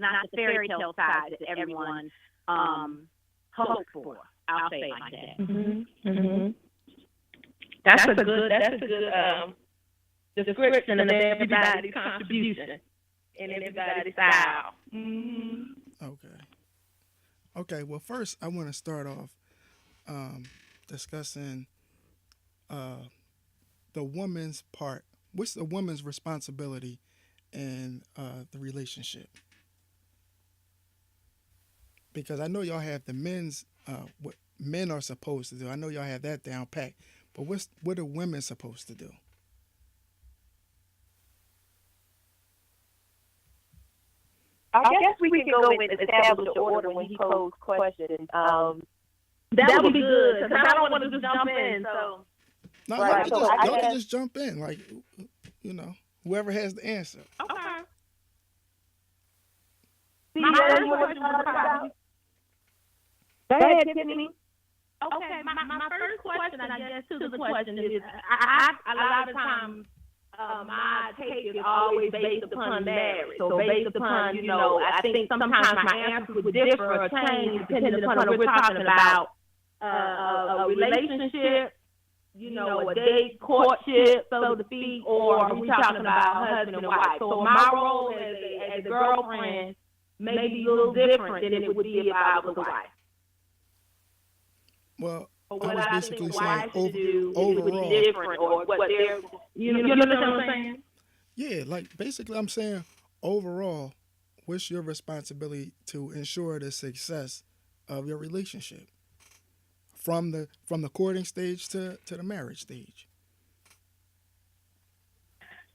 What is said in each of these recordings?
not the fairy tale side that everyone hopes for. I'll say it like that. Mm-hmm. Mm-hmm. That's a good description of everybody's contribution and everybody's style. Mm-hmm. Okay. Well, first I want to start off discussing the woman's part. What's the woman's responsibility in the relationship? Because I know y'all have the men's what men are supposed to do. I know y'all have that down pat. But what are women supposed to do? I guess we can go and establish the order when he posed questions. That would be good, because I don't want to just jump in. So. No, right. y'all can just jump in, like, whoever has the answer. Okay. Go ahead, Tiffany. Okay, my first question, I guess, to the question is, I a lot of times, my take is always based upon marriage. So based upon, I think sometimes my answer would differ or change depending upon if we're talking about a relationship, a date, courtship, so to speak, or are we talking about husband and wife? So my role as a girlfriend may be a little different than it would be if I was a wife. Well, I was basically saying overall. Different, or what they're, you understand what I'm saying? Yeah, like basically I'm saying overall, what's your responsibility to ensure the success of your relationship from the courting stage to the marriage stage?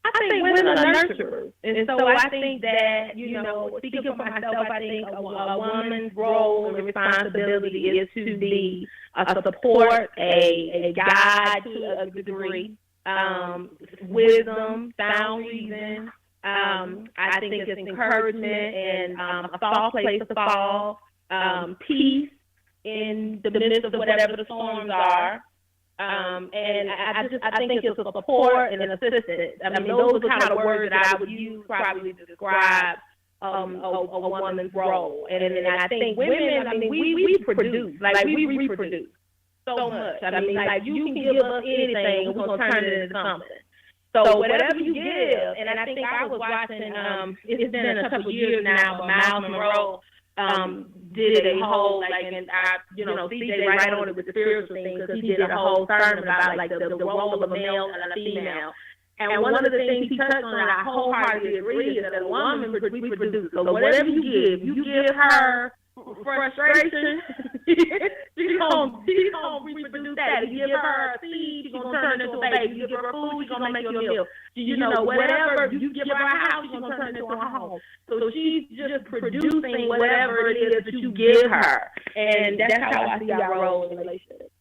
I think women are nurturers, and so I think that, speaking for myself, I think a woman's role and responsibility is to be a support, a guide to a degree, wisdom, sound reason. I think it's encouragement and a soft place to fall, peace in the midst of whatever the storms are. And I think it's a support and an assistance. I mean, those are the kind of words that I would use probably to describe a woman's role. And I think women, we produce, like we reproduce so much. I mean, like you can give us anything and we're going to turn it into something. So whatever you give, and I think I was watching, it's been a couple of years now, but Miles Monroe did a whole, and I, CJ right on it with the spiritual thing, because he did a whole sermon about, the role of a male and a female. And one of the things he touched on, and I wholeheartedly agree, is that a woman reproduces. So whatever you give her frustration, she's gonna reproduce that. If you give her a seed, she's gonna turn into a baby. You give her food, she's gonna make you a meal. Whatever you give her a house, she's gonna turn into a home. So she's just producing whatever it is that you give her, and that's how I see our role in relationships.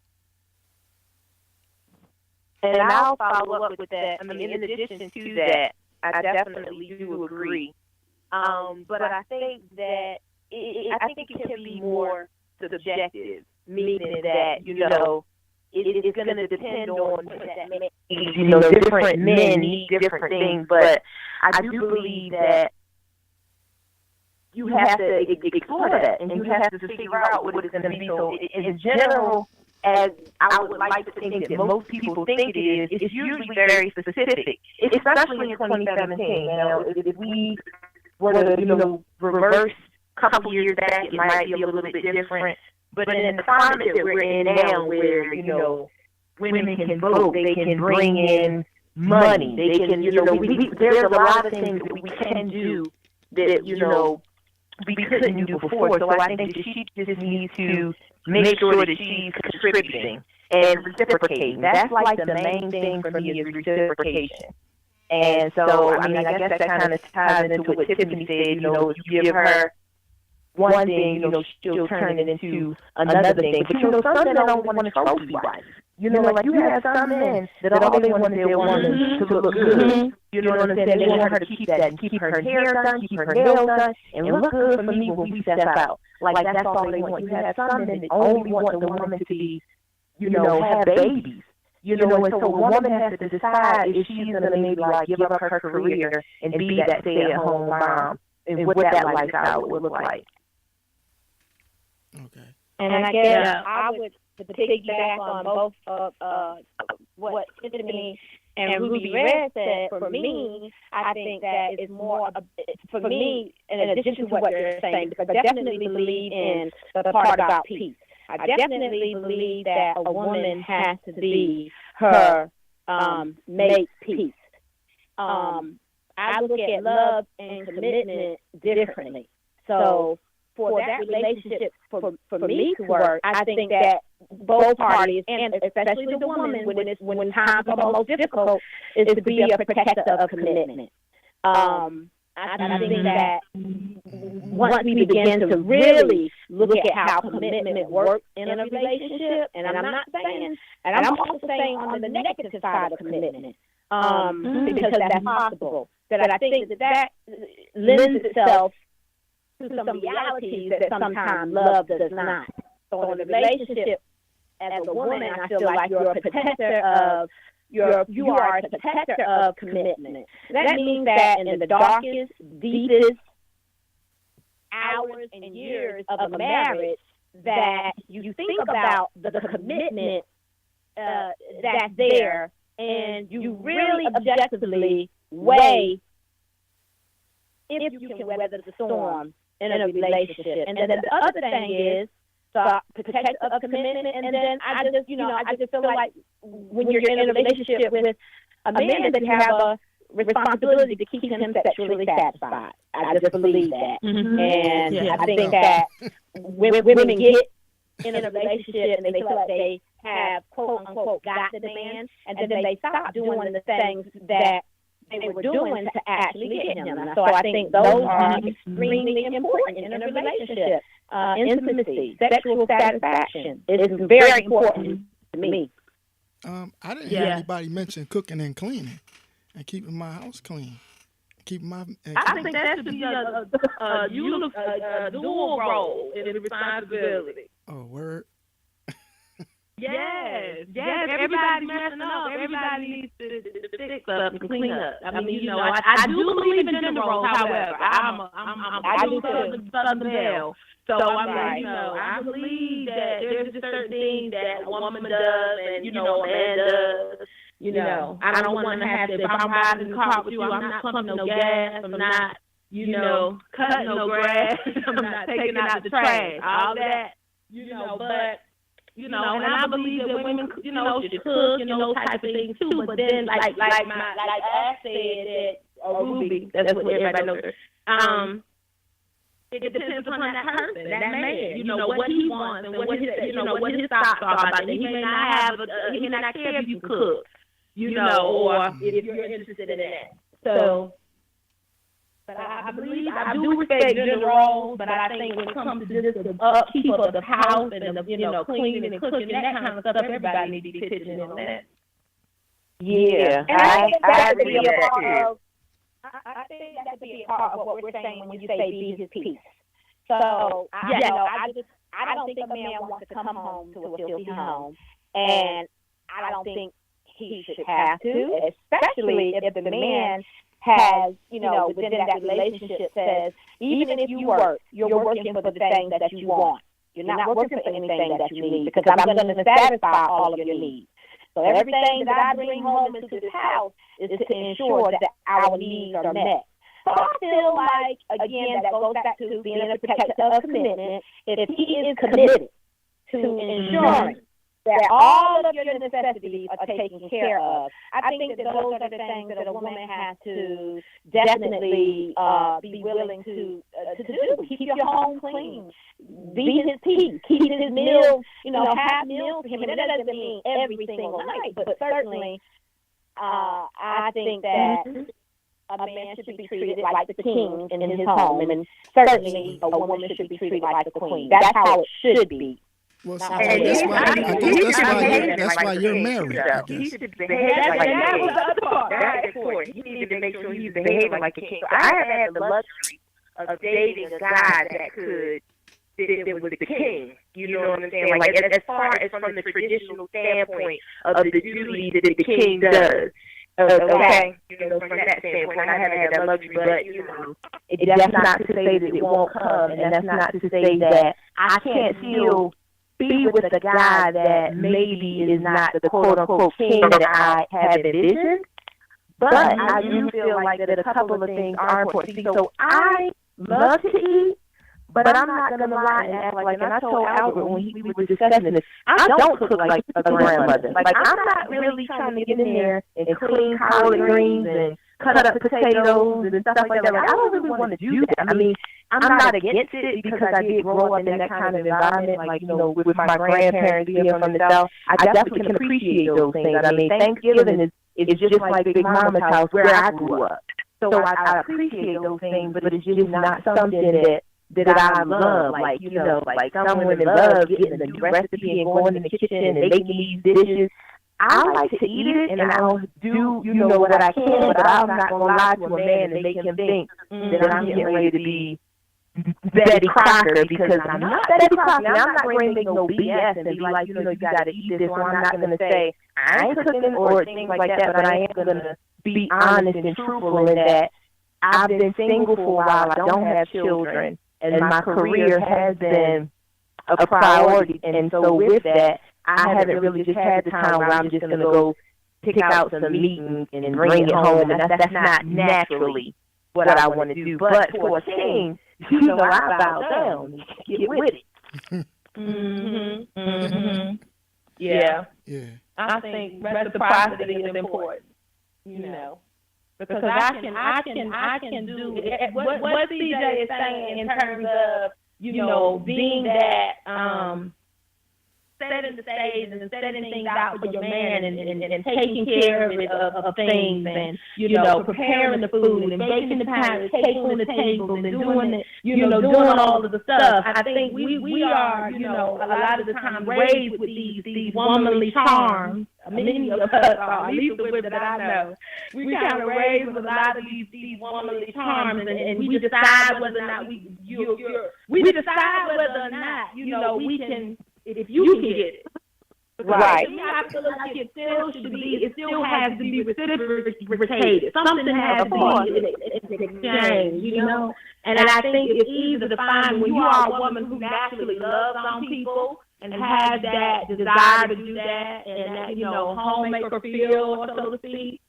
And I'll follow up with that. I mean, in addition to that, I definitely do agree. But I think that I think it can be more subjective, meaning that, it's going to depend on what that means. Different men need different things, but I do believe that you have to explore that, and you have to figure out what it's going to be. So in general, as I would like to think that most people think it is, it's usually very specific, especially in 2017. Now, if we were to, reverse a couple years back, it might be a little bit different. But in the climate that we're in now, where, women can vote, they can bring in money, they can, there's a lot of things that we can do that, we couldn't do before. So I think that she just needs to make sure that she's contributing and reciprocating. That's like the main thing for me, is reciprocation. And so, I guess that kind of ties into what Tiffany said, if you give her one thing, she'll turn it into another thing. But, some men don't want to trophy wife. You have some men that all they want is their woman to look good. You know what I'm saying? They want her to keep that and keep her hair done, keep her nails done, and look good for me when we step out. Like, that's all they want. You have some men that only want the woman to be, have babies. And so a woman has to decide if she's going to maybe, give up her career and be that stay-at-home mom and what that lifestyle would look like. Okay. And I guess I would to piggyback on both of what Tiffany and Ruby Red said. For me, I think that it's more for me, in addition to what you're saying, because I definitely believe in the part about peace. I definitely believe that a woman has to be her make peace. I look at love and commitment differently. So for that relationship, for me to work, I think that both parties, and especially the woman, when times are most difficult, is to be a protector of commitment. I think that once we begin to really look at how commitment works in a relationship, and I'm not saying, and I'm also saying on the negative side of commitment, because that's possible, that I think that lends itself to some realities that sometimes love does not. So in a relationship, as a woman, I feel like you're a protector of you are a protector of commitment. That means that in the darkest, deepest hours and years of a marriage, that you think about the commitment that's there, and you really objectively weigh if you can weather the storm in a relationship. And then the other thing is the protection of commitment. And then I just feel like when you're in a relationship with a man, that you have a responsibility to keep him sexually satisfied. I just believe that. Mm-hmm. And I think that when women get in a relationship and they feel like they have, quote unquote, got the man, and then they stop doing the things that they were doing to actually get him. So I think those are extremely important in a relationship. Intimacy, sexual satisfaction is very important to me. I didn't hear anybody mention cooking and cleaning and keeping my house clean. I think that should be a dual role in responsibility. Oh, word. Yes. Everybody's messing up. Everybody needs to fix up and clean up. I mean, I do believe in gender roles. However, I do the Southern Belle. So I believe that there's just certain things that a woman does and a man does. I don't want to have to. If I'm riding in the car with you, I'm not pumping no gas. I'm not, cutting no grass. I'm not taking out the trash. All that, but. And I believe that women, should cook, those type of things too. But then, like Ash said, or Ruby, that's what everybody knows her. It depends upon that person, that man. What he wants and what his thoughts are about that. He may not care if you cook, or if you're interested in that. So. But I believe I do respect gender roles, but I think when it comes to just the upkeep of the house and the cleaning and cooking, that kind of stuff, everybody needs to be pitching in on that. Yeah, and I think that would be a part of. I think that would be a part of what we're saying when you say be his peace. So I don't think a man wants to come home to a filthy home, and I don't think he should have to, especially if the man has, within that relationship says, even if you work, you're working for the things that you want. You're not working for anything that you need, because I'm going to satisfy all of your needs. So everything that I bring home into this house is to ensure that our needs are met. So I feel like, again, that goes back to being a protector of commitment. If he is committed to ensuring that all of your necessities are taken care of, I think that those are the things that a woman has to definitely be willing to do. Keep your home clean. Be his peace. Keep his meals, have meals for him. And that doesn't mean every single night, but certainly I think that a man should be treated like the king in his home, and certainly a woman should be treated like the queen. That's how it should be. Well, so that's why you're married. He should behave like a king. That's important. You need to make sure he's behaving like a king. So I haven't had the luxury of dating a guy that was the king. You know what I'm saying? Like as far as from the traditional standpoint of the duties that the king does. Okay, from that standpoint, I haven't had that luxury, but that's not to say that it won't come, and that's not to say that I can't still be with a guy that maybe is not the quote unquote king that I have envisioned. But I do feel like that a couple of things are important. See, so I love to eat, but I'm not going to lie and act like, and I told Albert when we were discussing this, I don't cook like a grandmother. Like, I'm not really trying to get in there and clean collard greens and cut up potatoes and stuff like that. Like, I don't really want to do that. I mean, I'm not against it because I did grow up in that kind of environment, like, with my grandparents being from the South. I definitely can appreciate those things. I mean, Thanksgiving is just like Big Mama's house where I grew up. So I appreciate those things, but it's just not something that I love. Like, like some women love getting the recipe and going in the kitchen and making these dishes. I like to eat it, and I'll do, what I can, but I'm not going to lie to a man and make him think that I'm getting ready to be Betty Crocker, because I'm not Betty Crocker. I'm not going to make no BS and be like, you got to eat this, or I'm not going to say I ain't cooking or things like that, but I am going to be honest and truthful in that I've been single for a while. I don't have children, and my career has been a priority, and so with that, I haven't really just had the time where I'm just going to go pick out some meat and bring it home, and that's not naturally what I want to do. But for a king, I bow down. Get with it. Yeah. Yeah. I think reciprocity is important. Because I can do what CJ is saying in terms of being that setting the stage and setting things out for your man and taking care of things and preparing the food and baking the pies, taking on the tables and doing doing all of the stuff. I think we are a lot of the time raised with these womanly charms. Many of us are, at least the women that I know. We kind of raised with a lot of these womanly charms, and we decide whether or not we decide whether or not we can. If you can get it. Right. I feel like it still has to be reciprocated. Something has to be in exchange, And I think it's easy to find when you are a woman who naturally loves on people and has that desire to do that and that, homemaker feel, so to speak,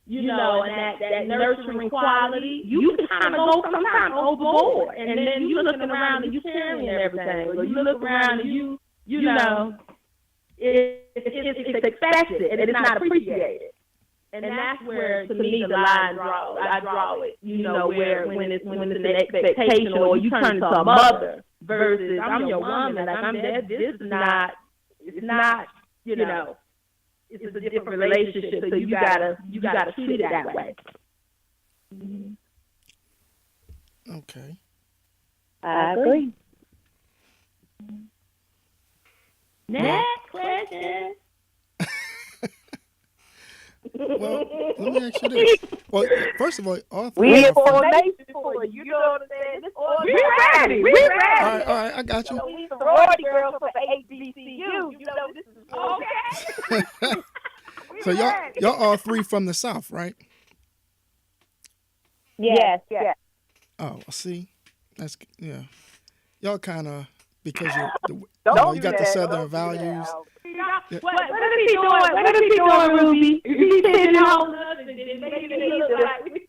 and that nurturing quality, you can kind of go sometimes overboard. And then you looking around and you carrying everything. Or you look around and it's expected and it's not appreciated. And that's where, to me, the line I draw it, where when it's an expectation or you turn into a mother versus I'm your woman, like I'm dead. This is not, it's a different relationship. So you gotta treat it that way. Okay. I agree. Next question. Well, let me ask you this. Well, first of all we in formation for you. You know what I'm saying? We're ready. We're ready. All right, I got you. We sorority girls for HBCU. This is okay. So y'all all three from the South, right? Yes. Oh, see, that's Y'all kind of, because you got the Southern values. What is he doing? What is he doing, Ruby? He's sitting on us and making it look like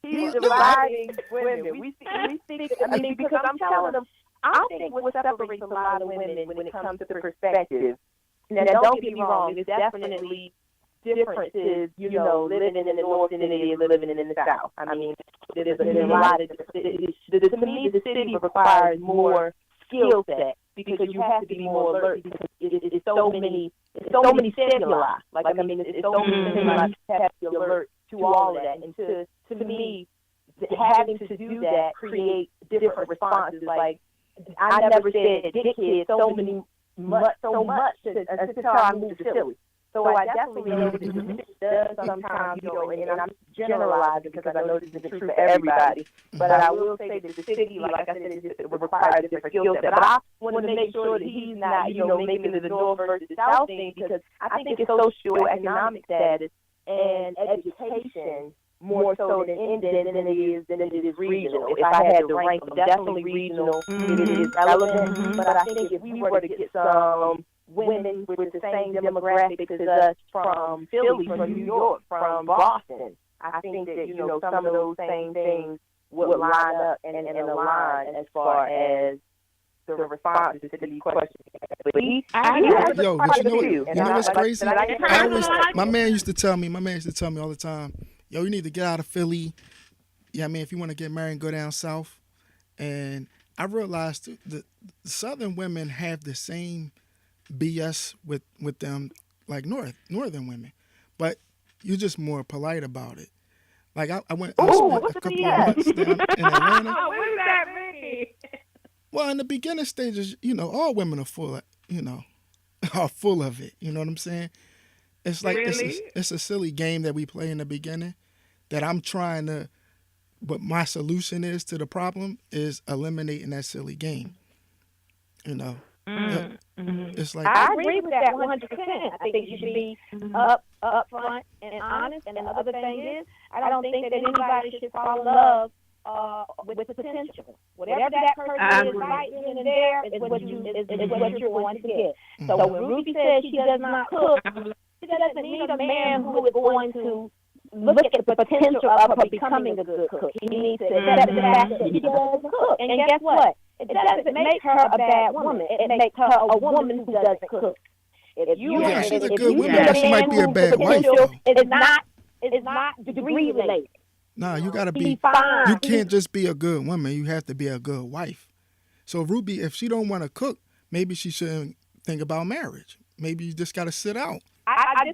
he's dividing women. We think, because I'm telling them, I think what separates a lot of women when it comes to perspective. Now, don't get me wrong, there's definitely differences, living in the North than it is living in the South. I mean, there's a lot of differences. To me, the city requires more skill set because you have to be more alert because it's so many stimuli. Like, I mean, it's so many stimuli. You have to be alert to all of that. And to me, having to do that creates different responses. Like, I never said dickhead so much until I moved to Philly. So I definitely know that it does sometimes, and I'm generalizing because I know this isn't true for everybody. But I will say that the city, like I said, it requires a different skill set. But I want to make sure that he's not, making the North versus South thing because I think it's socioeconomic status and education more so than it is regional. If I had to rank them, definitely regional. It is relevant, but I think if we were to get some women with the same demographics as us from Philly, from New York, from Boston, I think that, you know, some of those same things would line up and align as far as the responses to these questions. Yo, but you know what's crazy? My man used to tell me all the time, yo, you need to get out of Philly. Yeah, I mean, if you want to get married and go down south. And I realized the Southern women have the same BS with them like Northern women, but you're just more polite about it. Like I spent a couple of months down in Atlanta. What does that mean? Well, in the beginning stages, you know, all women are full of, are full of it. You know what I'm saying? It's like it's a silly game that we play in the beginning that I'm trying to. But my solution is to the problem is eliminating that silly game. You know, it's like I agree with that 100%. I think you should be upfront and honest. And the other thing is, I don't think that anybody should fall in love with potential. Whatever that person is right in and there is what you're going to get. So when Ruby says she does not cook, she doesn't need a man who is going to look at the potential of her becoming a good cook. He needs to accept the fact that she does cook. And guess what? It doesn't make her a bad woman. It makes her a woman who doesn't cook. If you she's a good woman. She might be a bad wife, though. It's not degree related. Nah, you gotta be. You can't just be a good woman. You have to be a good wife. So Ruby, if she don't want to cook, maybe she shouldn't think about marriage. Maybe you just gotta sit out. I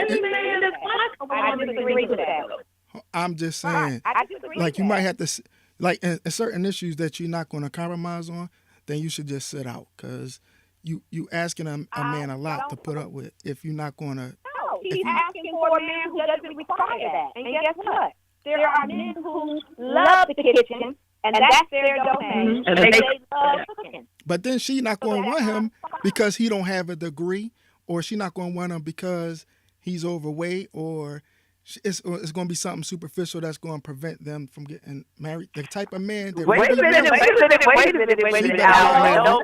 disagree with that. I'm just saying, like you might have to, like in certain issues that you're not going to compromise on, then you should just sit out because you asking a man a lot to put up with if you're not going to. No, he's asking for a man who doesn't require that. And guess what? There are men who love the kitchen, and that's their domain. And they love cooking. But then she not going to want him because he don't have a degree, or she not going to want him because he's overweight, or it's going to be something superficial that's going to prevent them from getting married. The type of man that wait a minute.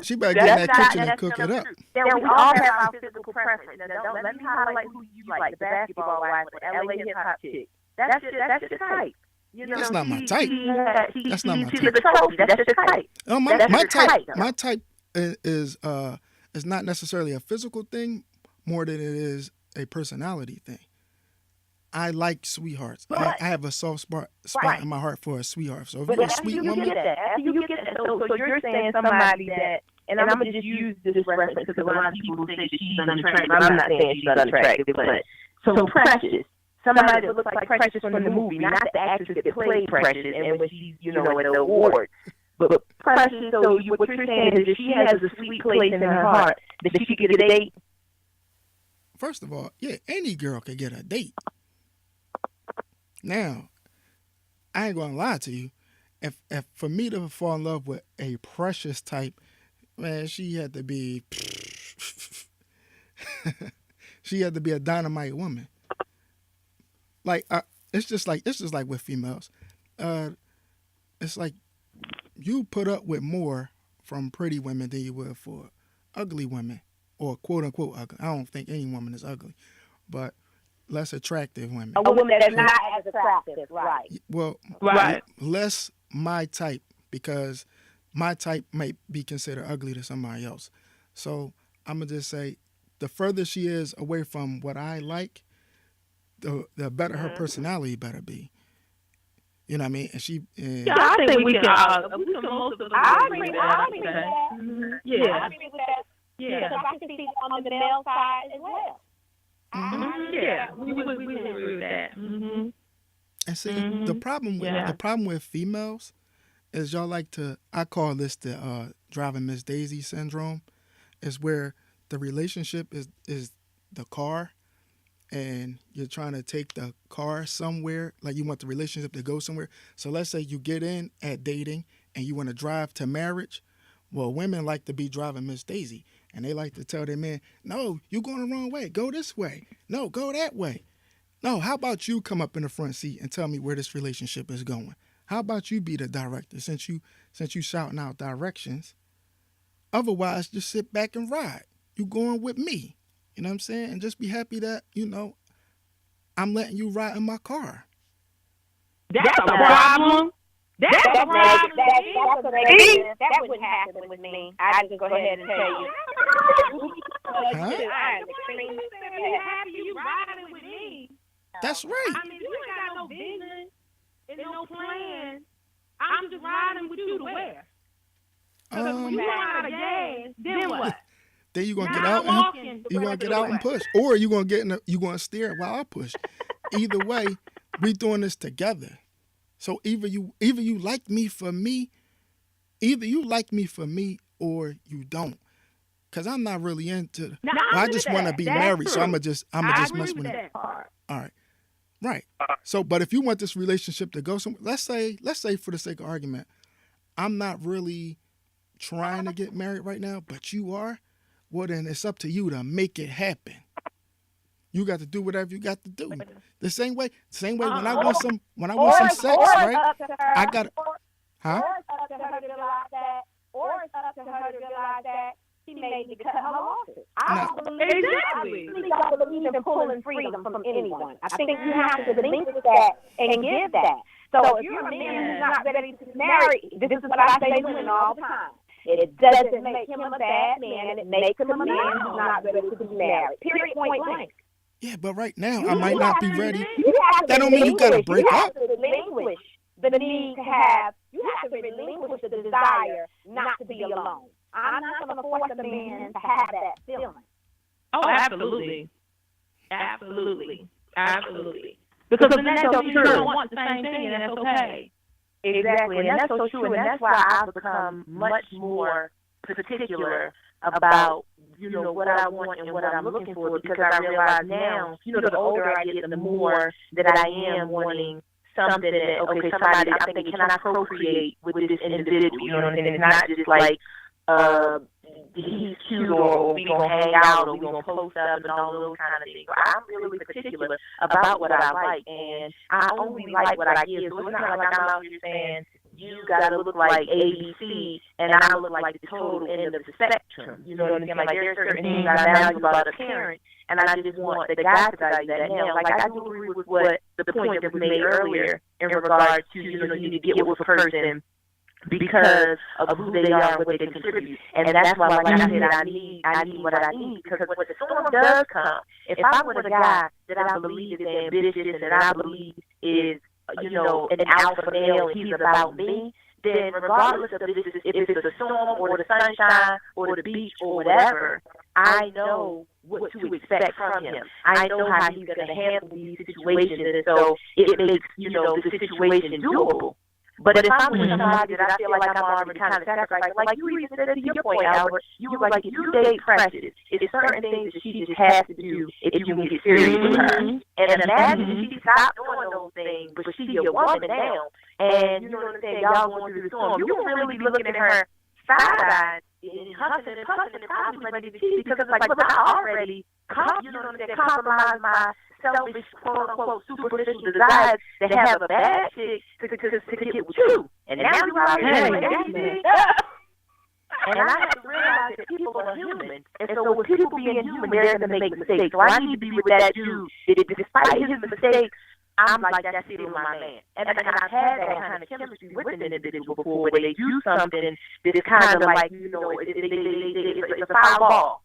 She better get in that kitchen and cook it up. Yeah, we all have our physical preference. Now, let me highlight who you like. The basketball wife, the LA hip hop chick. That's your type. You know, that's not my type. That's not my type. That's your type. No, my type is not necessarily a physical thing more than it is a personality thing. I like sweethearts. I have a soft spot in my heart for a sweetheart. So if you're a sweet woman, so you're saying somebody that, and I'm gonna just use this reference because a lot of people say that she's unattractive. I'm not saying she's unattractive, but so Precious, somebody that looks like Precious from the movie, not the actress that played Precious, and when she's at the award. But Precious, so what you're saying is if she has a sweet place in her heart, that she could get a date. First of all, yeah, any girl could get a date. Now, I ain't gonna lie to you. If for me to fall in love with a Precious type, man, she had to be she had to be a dynamite woman. Like it's just like with females. It's like you put up with more from pretty women than you would for ugly women, or quote unquote ugly. I don't think any woman is ugly, but less attractive women. A woman that's not as attractive, right? Well, right. Less my type, because my type might be considered ugly to somebody else. So I'm gonna just say, the further she is away from what I like, the better her personality better be. You know what I mean? And she. Yeah, I think we can most of the. I agree with that. Yeah. I agree with that. Yeah. Because I can see on the male side as well. Yeah, we agree with that. Mm-hmm. And see, the problem with females is y'all like to. I call this the driving Miss Daisy syndrome. Is where the relationship is the car, and you're trying to take the car somewhere. Like you want the relationship to go somewhere. So let's say you get in at dating and you want to drive to marriage. Well, women like to be driving Miss Daisy. And they like to tell their man, no, you're going the wrong way. Go this way. No, go that way. No, how about you come up in the front seat and tell me where this relationship is going? How about you be the director since you shouting out directions? Otherwise, just sit back and ride. You going with me. You know what I'm saying? And just be happy that, I'm letting you ride in my car. That's a problem. That's a problem. That wouldn't happen with me. I just go ahead and tell you. Huh? I'm extremely happy you riding with me. That's right. I mean, if you ain't got no vision and no plan, I'm just riding with you to where? Because when you run out of gas, then what? Then you gonna get out and push, or you gonna steer while I push. Either way, we doing this together. So either you like me for me, or you don't. Cause I'm not really into. I just want to be married, so I'ma just mess with it. All right, right. So, but if you want this relationship to go somewhere, let's say for the sake of argument, I'm not really trying to get married right now, but you are. Well, then it's up to you to make it happen. You got to do whatever you got to do. The same way when I want some sex, right? I got to, huh? Or it's up to her to realize that she may need to cut her losses. I don't believe in pulling freedom from anyone. I think you have to relinquish that and give that. So if you're a man who's not ready to marry, this is what I say to women all the time. It doesn't make him a bad man, and it makes him a man who's not ready to be married. Period, point blank. Yeah, but right now I might not be ready. That don't mean you got to break up. You have to relinquish the need to have. You have to relinquish the desire not to be alone. I'm not going to force a man to have that feeling. Oh, absolutely. Absolutely. Because then that's so true. Don't want the same thing, and that's okay. Exactly, and that's so true, and that's why I've become much more particular about, what I want and what I'm looking for, because I realize now, the older I get, the more that I am wanting something that, somebody, I'm thinking, can I procreate with this individual? You know what I'm saying? It's not just like, he's cute, or we gonna hang out, or we gonna post up and all those kind of things. I'm really particular about what I like, and I only like what I give. So it's not like I'm out here saying you gotta look like ABC and I look like the total end of the spectrum. You know what I'm saying? Like there's certain things I value about a parent, and I just want the guy to value that now. Like I do agree with what the point that was made earlier in regards to you need to get with a person because of who they are and what they contribute. And that's why, like I said, I need what I need, because when the storm does come, if I was a guy that I believe is ambitious and that I believe is, an alpha male and he's about me, then regardless of if it's the storm or the sunshine or the beach or whatever, I know what to expect from him. I know how he's going to handle these situations, and so it makes, the situation doable. But if I'm with somebody that I feel like I'm already kind of sacrificed, like you even said to your point, Albert, you were like, if you date Precious, it's certain things that she just has to do if you can get serious with her. And imagine if she stopped doing those things, but she's your woman now, and you know what I'm saying, y'all going through the storm, you can really be looking at her side-eyed and huffing and puffing and probably ready to cheat, because it's like, look, I already compromised my selfish, quote-unquote, superficial desires to have a bad chick to get with you. And now you out here like anything. And I have to realize that people are human. And so with people being human, they're going to make mistakes. So I need to be with that dude that despite his mistakes, I'm like, that's it, my man. And I've had that kind of chemistry with an individual before, where they do something that is kind of like, it's a foul ball.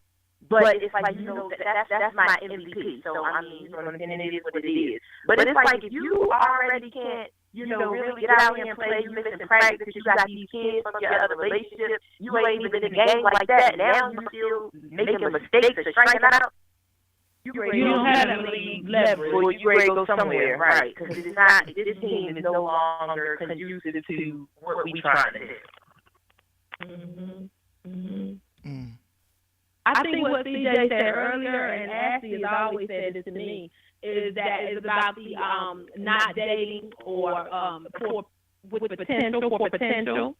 But it's like, that's my MVP. So, I mean, and it is what it is. But it's like, if you already can't, really get out here and play, you missing practice, you got these kids from your other relationship, you ain't even in the game like that, now you still making mistakes or striking out, you don't have any leverage, or you ready to go somewhere, right? Because this team is no longer conducive to what we trying to do. I think what CJ said earlier, and Ashley has always said this to me, is that it's about the not dating or with potential for potential.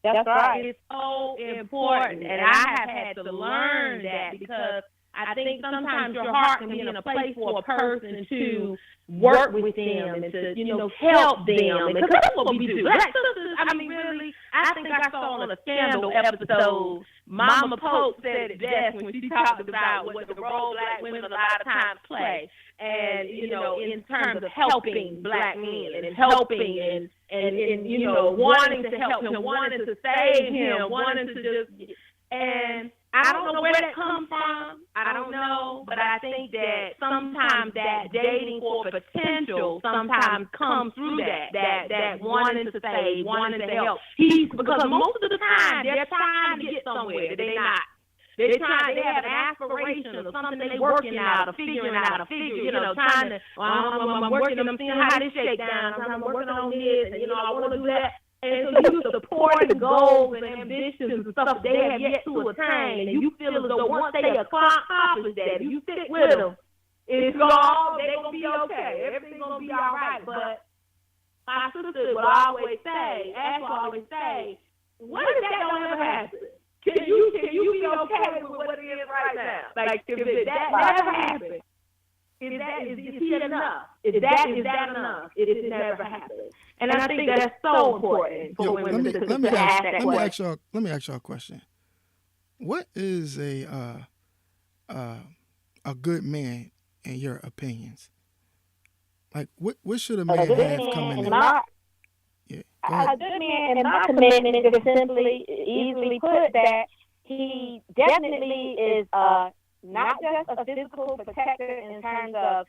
That's right. It's so important, and I have had to learn that, because I think sometimes your heart can be in a place for a person to work with them and to, help them. Because that's what we do. Black sisters, I mean, really, I think I saw on a Scandal episode, Mama Pope said it best when she talked about what the role Black women a lot of times play. And, in terms of helping Black men and helping and wanting to help him, wanting to save him, wanting to just, and I don't know where that comes from. I don't know, but I think that sometimes that dating for potential sometimes comes through that wanting to save, wanting to help. Because most of the time they're trying to get somewhere, they're not. They have an aspiration or something they're working out or figuring out or trying to, I'm working, I'm seeing how this shake down, I'm working on this, and, I want to do that. And so you support the goals and ambitions and stuff they have yet to attain, and you feel as though once they accomplish that, if you stick with them, they're going to be okay. Everything's going to be all right. But my sister would always say, what if that don't ever happen? Can you be okay with what it is right now? Like, if that never happened, is that enough? Is that enough? It never happened. And I think that's so important for women to ask that question. Let me ask y'all a question. What is a good man in your opinions? Like, what should a man have coming in? A good man, in my opinion, is simply easily put that he definitely is not just a physical protector in terms of,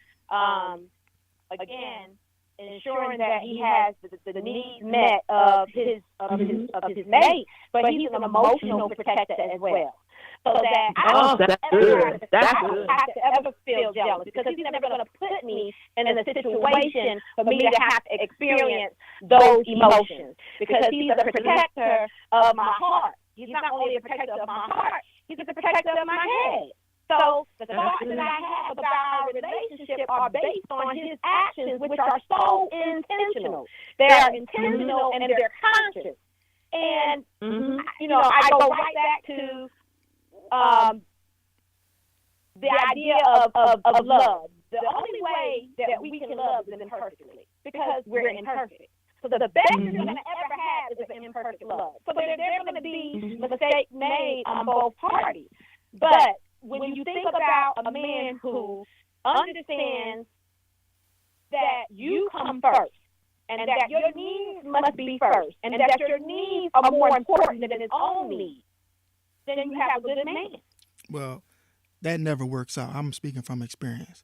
again, ensuring that he has the needs met of his mate, but he's an emotional protector as well. So that I don't have to ever feel jealous, because he's never going to put me in a situation for me to have to experience those emotions, because he's a protector of my heart. He's not only a protector of my heart, he's a protector of my head. So the thoughts that I have about our relationship are based on his actions, which are so intentional. They are intentional and they're conscious. And, I go right back to the idea of love. The only way that we can love is imperfectly, because we're imperfect. So the best you're going to ever have is an imperfect love. So there's going to be mistakes made on both parties. But when you think about a man who understands that you come first, and that your needs must be first, and that your needs are more important than his own needs, then you have a good man. Well, that never works out. I'm speaking from experience.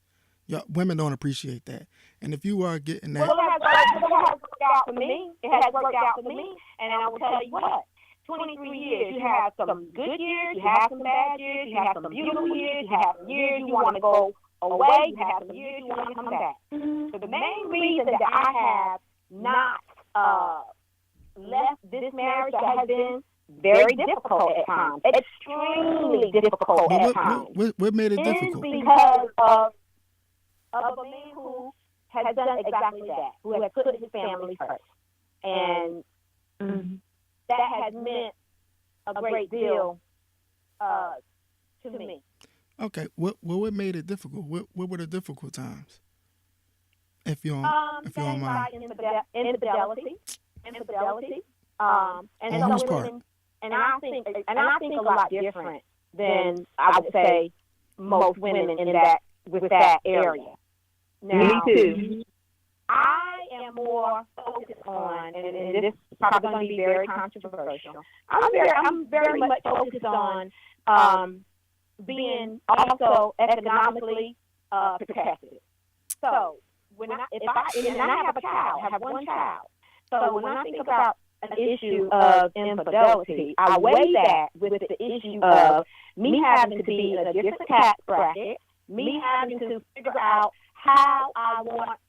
Women don't appreciate that. And if you are getting that... Well, it has worked out for me. It has worked out for me. And I will tell you what, 23 years, you have some good years, you have some bad years, you have some beautiful years, you have some years you want to go away, you have some years you want to come back. So the main reason that I have not left this marriage that has been very difficult at times, extremely difficult at times. What made it difficult? Because of a man who has done exactly that, who has put his family first. And that has meant a great deal to me. Okay, what made it difficult? What were the difficult times? If you don't mind. Like infidelity, and on whose part? And I think a lot different than I would say most women in that with that area. Now, me too. I am more focused on, and this is probably going to be very controversial. I'm very much focused on being also economically protected. So if I have a child, I have one child. So when I think about an issue of infidelity, I weigh that with the issue of me having to be in a different tax bracket, me having to figure out how I want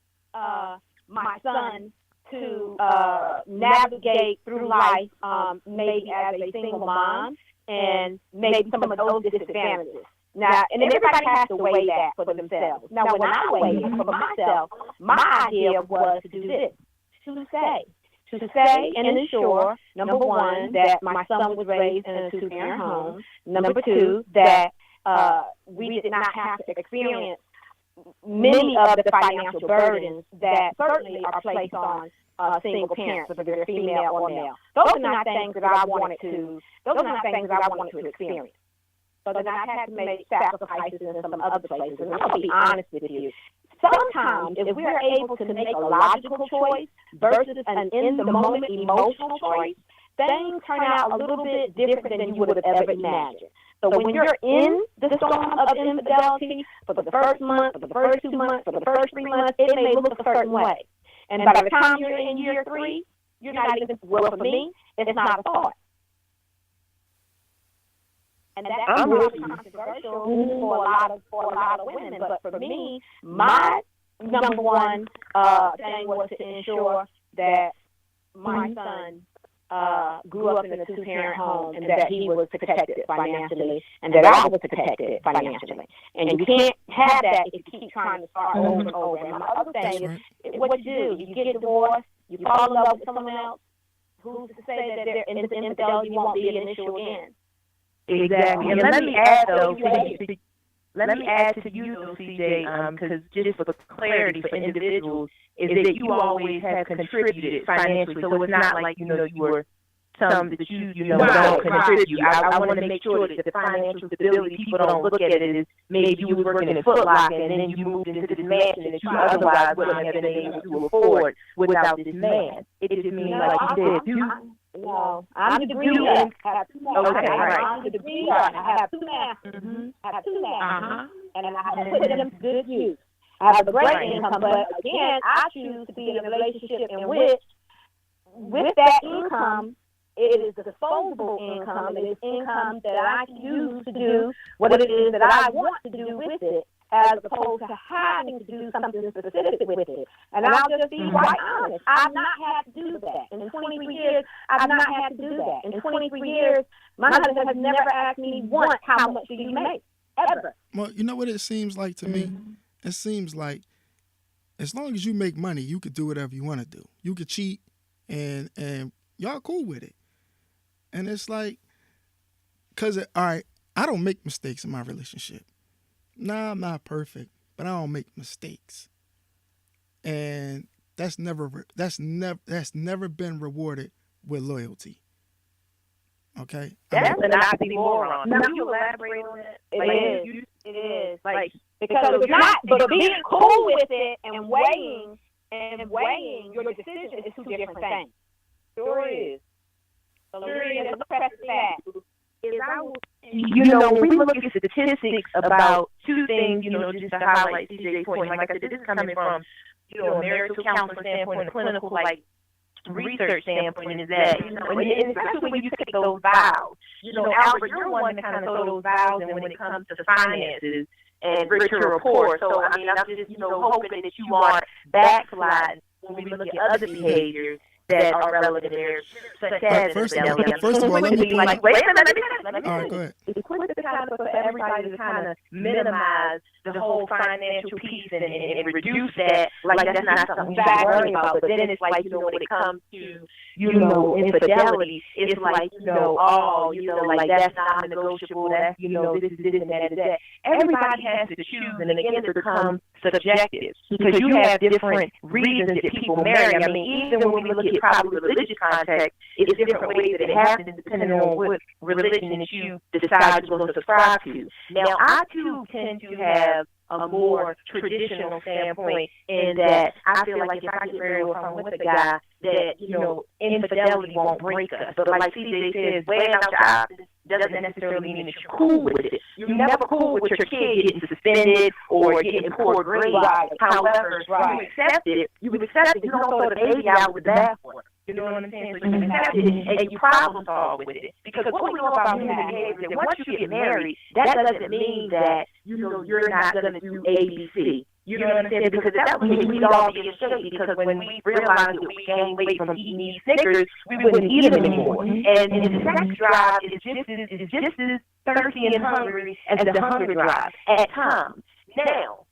my son to navigate through life, maybe as a single mom, and maybe some of those disadvantages. Now, and everybody has to weigh that for themselves. Now, when I weighed it for myself, my idea was to do this, to say and ensure, number one, that my son was raised in a two-parent home. Number two, that we did not have to experience many of the financial burdens that certainly are placed on single parents, whether they're female or male. Those are not things that I wanted to experience. So then I had to make sacrifices in some other places. And I'm going to be honest with you. Sometimes, if we're able to make a logical choice versus an in-the-moment emotional choice, things turn out a little bit different than you would have ever imagined. So when you're in the storm of infidelity for the first month, for the first 2 months, for the first 3 months, it may look a certain way. And by the time you're in year 3, you're not even, well, for me, it's not a thought. And that's really controversial for a lot of women. But for me, my number one thing was to ensure that my son grew up in a 2-parent home and that he was protected financially and that I was protected financially. And you can't have that if you keep trying to start over and over. And my other thing is what you do. You get divorced, you fall in love with someone else. Who's to say that their infidelity won't be an issue again? Exactly. And let me add, though, to you, though, CJ, because just for clarity for individuals, is that you always have contributed financially. So it's not like, you were some that you don't contribute. I want to make sure that the financial stability, people don't look at it as maybe you were working at Foot Locker and then you moved into this mansion that you otherwise wouldn't have been able to afford without this man. It just means, like you said, No, I'm the degree. I have 2 masters. Okay, right. I'm the degree. I have 2 masters. I have 2 masters, and I have to put them to good use. I have a great income, but again, I choose to be in a relationship in which, with that income, it is disposable income. It is income that I can use to do what it is that I want to do with it, as opposed to having to do something specific with it. And I'll just be quite honest. I've not had to do that. In 23 years, I've not had to do that. In 23 years, my husband has never asked me once, how much do you make? Ever. Well, you know what it seems like to me? It seems like as long as you make money, you could do whatever you want to do. You could cheat and y'all cool with it. And it's like, because, all right, I don't make mistakes in my relationship. Nah, I'm not perfect, but I don't make mistakes. And that's never been rewarded with loyalty. Okay? That's an oxymoron. Now, you elaborate on that? It is. Because it's not, but being cool with it and weighing your decision is 2 different things. Sure is. So let's press that. When we look at statistics about 2 things, just to highlight CJ's point, like I said, this is coming from, a marital counselor standpoint, a clinical, research standpoint, is that, and especially when you take those vows, Albert, you're one to kind of throw those vows, and when it comes to finances and richer or poor. So, I'm just, hoping that you aren't backsliding when we look at other behaviors that are relevant there, such as first of all, let me wait a minute. All right, go ahead. It's quick to kind of for everybody to kind of minimize the whole financial piece and reduce that. Like that's not something you got to worry about. But then it's like, when it comes to, infidelity, it's like, like that's not negotiable. That's, this and that. Everybody has to choose, and then again, it becomes subjective because you have different reasons that people marry. I mean, even when we look at probably religious context, it's different ways that it happens depending on what religion that you decide you're going to subscribe to. Now, I too tend to have a more traditional standpoint in that I feel like if I get married or if I'm with a guy, that, infidelity won't break us. But like CJ says, weighing out your options doesn't necessarily mean that you're cool with it. You're never cool with your kid getting suspended or getting poor grades. However, you accept it. You don't throw the baby out with the bathwater. You know what I'm saying? So you accept it and you problem solve with it. Because what we know about human behavior is that once you get married, that doesn't mean that, you're not going to do A, B, C. You know what I'm saying? Because that would mean we'd all be in shape, because when we realized that we gained weight from eating these Snickers, we wouldn't eat them anymore. And the sex drive is just as thirsty and hungry as the hunger drive at times. Now,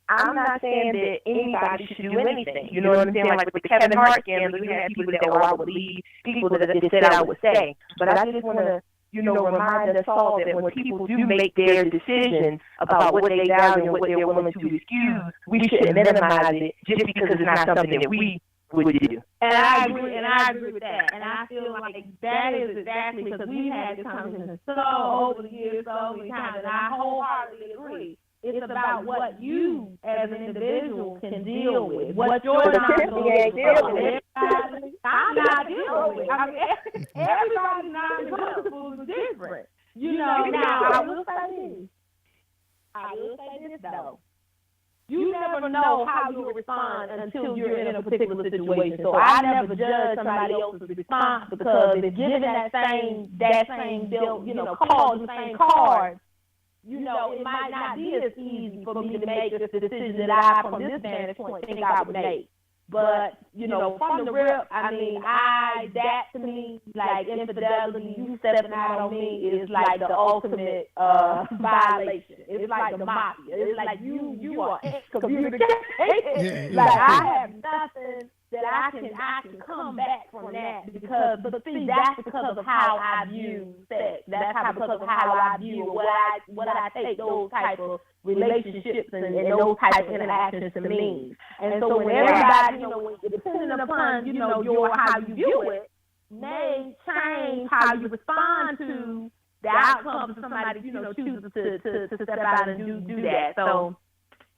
I'm not saying that anybody should do anything. You know what I'm saying? Like with the Kevin Hart scandal, you had people that said, I would leave, people that said I would stay. But I just want to, remind us all that when people do make their decisions about what they value and what they're willing to excuse, we shouldn't minimize it just because it's not something that we would do. And I agree with that. And I feel like that is exactly because we've had this conversation so over the years, so many times, and I wholeheartedly agree. It's about what you as an individual can deal with. What your non-negotiable is. I'm not dealing with. I mean, everybody's non-negotiable is different. Now I will say this though. You never know how you will respond until you're in a particular situation. So I never judge somebody else's response because if given that same card, the same card, it might not be as easy for me to make this decision that I, from this vantage point, think I would make. But, from the rip, I mean, that to me, like infidelity, you stepping out on me is like the ultimate violation. It's like the mafia. It's like you are excommunicated. Like I have nothing that I can come back from that because, but see, that's because of how I view sex. That's because of how I view what I take those type of relationships and those type of interactions to mean. And so when everybody, depending upon, how you view it, may change how you respond to the outcomes of somebody, chooses to step out and do that. So,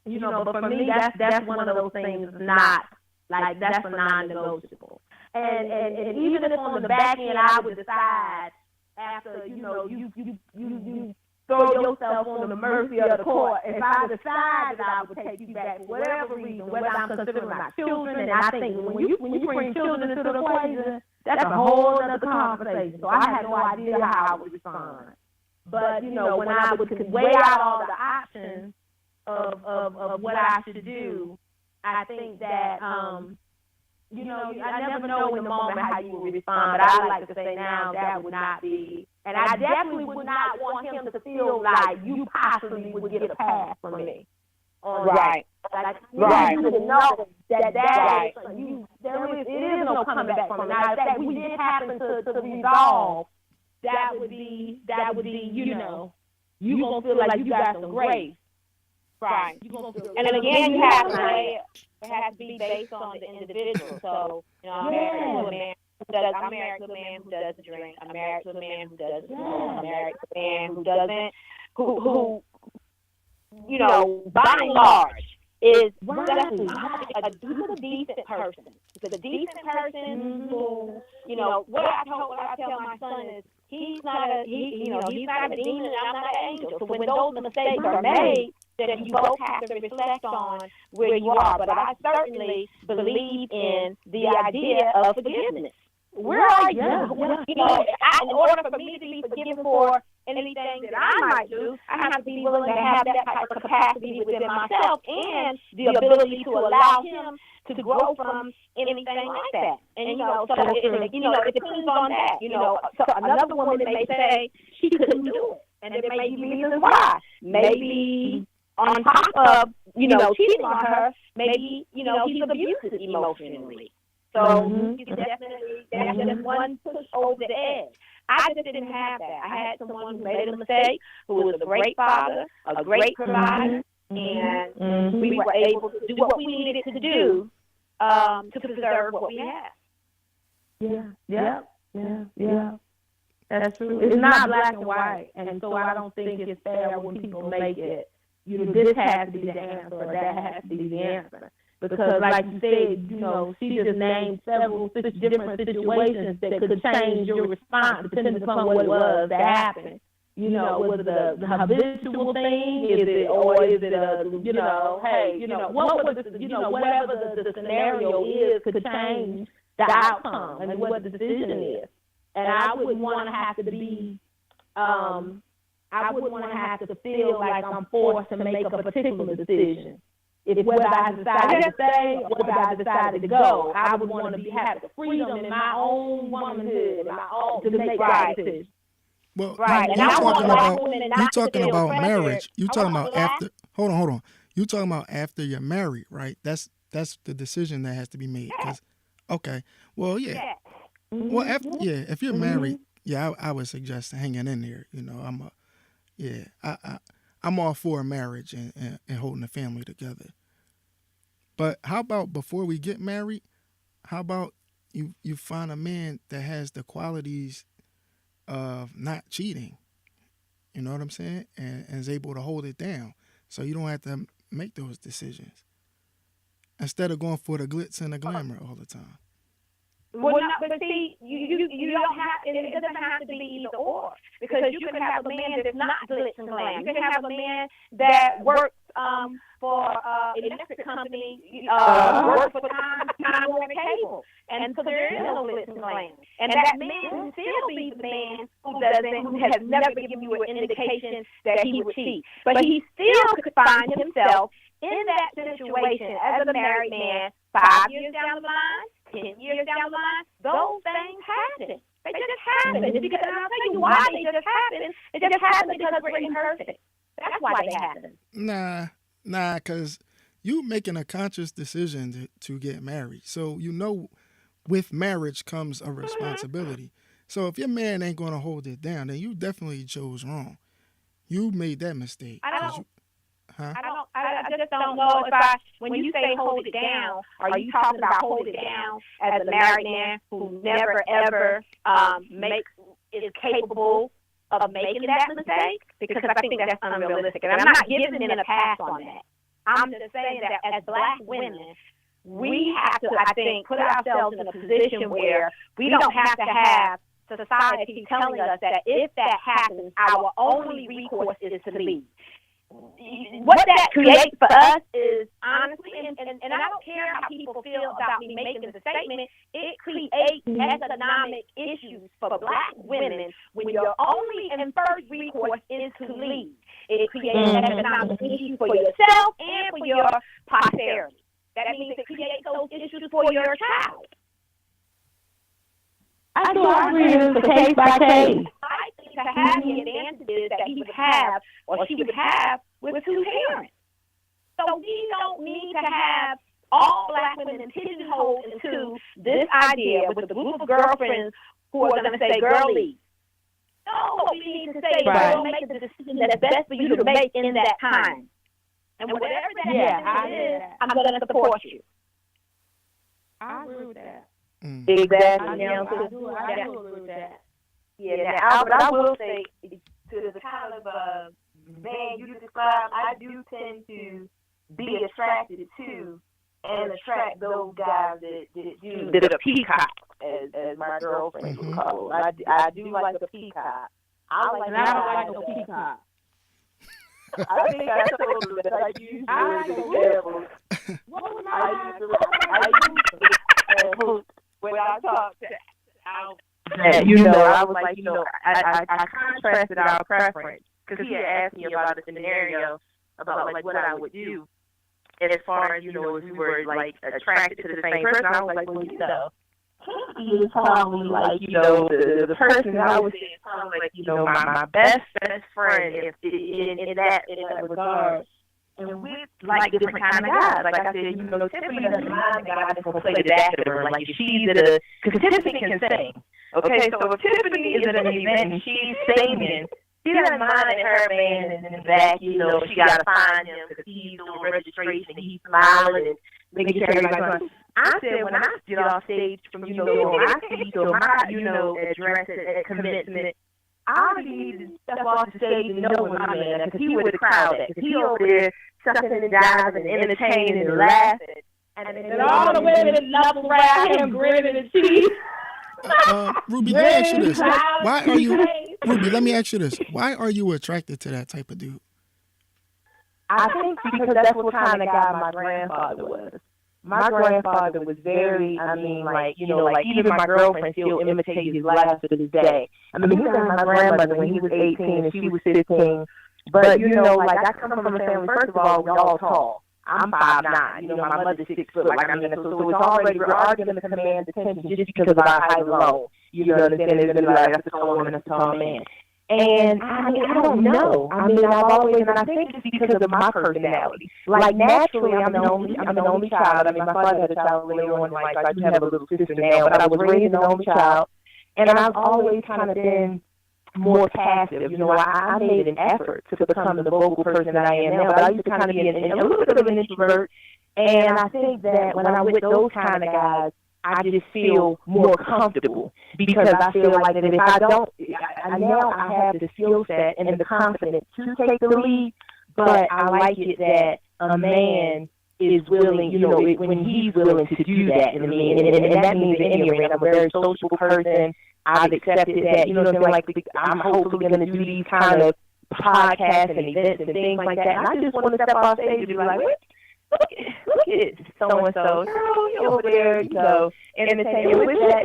but for me, that's one of those things not, like, that's a non-negotiable. And even if on the back end I would decide after, you throw yourself on the mercy of the court, if I decide that I would take you back for whatever reason, whether I'm considering my children, and I think when you bring children into the equation, that's a whole other conversation. So I had no idea how I would respond. But, when I would weigh out all the options of what I should do, I think that, I never know in the moment how you would respond, but I like to say now that would not be, and I definitely would not want him to feel like you possibly would get a pass from me. Right. Like, you would know that right. It is no coming back from it. Now, if that we did happen to resolve, that would be, you gonna feel like you got some grace. Right. And again, you have to say it has to be based on the individual. So, I'm married to a man who doesn't drink. I'm married to a man who doesn't smoke. I'm married to a man who doesn't, who by and large, is definitely a decent person. He's a decent person who, what I tell my son is, he's not a demon and I'm not an angel. So when those mistakes are made, then you both have to reflect on where you are. But I certainly believe in the idea of forgiveness. Where are you? In order for me to be forgiven for anything that I might do, I have to be willing to have that type of capacity within myself and the ability to allow him to grow from anything like that. And, so it depends on that. So another woman may say she couldn't do it. And there may be reasons why. Maybe on top of, cheating on her, maybe, he's abusive emotionally. So you can definitely, that's just one push over the edge. I just didn't have that. I had someone who made a mistake, who was a great father, a great provider, and we were able to do what we needed to do to preserve what we have. Yeah. That's true. It's not black and white, and so I don't think it's fair when people make it, this has to be the answer or that has to be the answer. Because, like you said, she just named several different situations that could change your response depending upon what it was that happened. Was it the habitual thing? Is it what was the, whatever the scenario is could change the outcome and what the decision is. And I wouldn't want to have to be, I wouldn't want to have to feel like I'm forced to make a particular decision. If whether I decided to stay or whether I decided to go, I would want to have the freedom in my own womanhood, to make that decision. Well, right. you talking about marriage. You talking about after. Hold on. You talking about after you're married, right? That's the decision that has to be made. Okay. Well, yeah. Well, if you're married, Yeah, I would suggest hanging in there. I'm all for marriage and holding the family together. But how about before we get married? How about you find a man that has the qualities of not cheating? You know what I'm saying? And is able to hold it down, so you don't have to make those decisions instead of going for the glitz and the glamour all the time. Well, no, but see, you don't have, it doesn't have to be either or, because you can have a man that's not glitz and glam. You can have a man that works for an electric company, works for Time Warner Cable, and so there is no glitz and glam. And that man will still be the man who has never given you an indication that he would cheat, but he still could find himself in that situation as a married man 5 years down the line, 10 years down the line. Those things happen. They just happen. And I'll tell you why they just happen. They just happen because we're imperfect. That's why they happen. Nah, because you making a conscious decision to get married. So with marriage comes a responsibility. So if your man ain't going to hold it down, then you definitely chose wrong. You made that mistake. I just don't know when you say hold it down, are you talking about hold it down as a married man who never ever is capable of making that mistake? Because I think that's unrealistic, and I'm not giving him a pass on that. I'm just saying that as Black women, we have to, I think, put ourselves in a position where we don't have to have society telling us that if that happens, our only recourse is to leave. What that creates for us is, honestly, and I don't care how people feel about me making the statement, it creates economic issues for Black women when your only and first recourse is to leave. It creates economic issues for yourself and for your posterity. That means it creates those issues for your child. I do agree it's a case by case. I think to have the advantages that he would have or she would have with two parents. So we don't need to have all Black women pigeonholed into this idea with a group of girlfriends who are going to say, girl, leave. No, we need to say, girl, make the decision that's best for you to make in that time. And whatever that is, I'm going to support you. I agree with that. Exactly. I do agree with that. Yeah, but I will say, to the kind of man you described, I do tend to be attracted to and attract those guys that are peacock, as my girlfriend would call them. I do like a peacock. I don't like a peacock. I think I told you that I usually when I talk to I was like, I contrasted our preference, because he had asked me about a scenario about like what I would do, and as far as if we were like attracted to the same person, I was like, well, he is probably like the person I would say is probably like my best friend in that regard. And we like different kind of guys. Like I said, Tiffany doesn't mind a guy that's going to play the dad to her. Like if she's because Tiffany can sing. Okay, so if Tiffany is at an event and she's singing, she doesn't mind her man is in the back, she got to find him because he's on registration and he's smiling and making sure everybody's I said when I get off stage from, my speech or my, address at commencement, I already need to step off the stage and know when I'm in, because he where the crowd at. Because he over there sucking and diving and entertaining and laughing. And all the women love around him, grinning and cheese. Ruby, let me ask you this. Why are you, Ruby, let me ask you this. Why are you attracted to that type of dude? I think because that's what kind of guy my grandfather was. My grandfather was very, even my girlfriend still imitates his laugh to this day. I mean, he was my grandmother when he was 18 and she was 15. But, I come from a family, first of all, we're all tall. I'm 5'9", my mother's 6 foot. So it's already, we're arguing to command attention just because of our height alone. You understand? It's going to be like, that's a tall woman, that's a tall man. And I don't know. I've always, and I think it's because of my personality. Like naturally, I'm the only child. My father had a child later on in life. I do have a little sister now, but I was raised an only child. And I've always kind of been more passive. You know, I made an effort to become the vocal person that I am now, but I used to kind of be a little bit of an introvert. And I think that when I'm with those kind of guys, I just feel more comfortable because I feel like that if I don't, now I have the skill set and the confidence to take the lead, but I like it that a man is willing, you know, when he's willing to do that. And that means in any arena. I'm a very social person. I've accepted that, you know what I'm saying? Like, I'm hopefully going to do these kind of podcasts and events and things like that. And I just want to step off stage and be like, look at so-and-so, girl, you over there, you know, entertainment. With that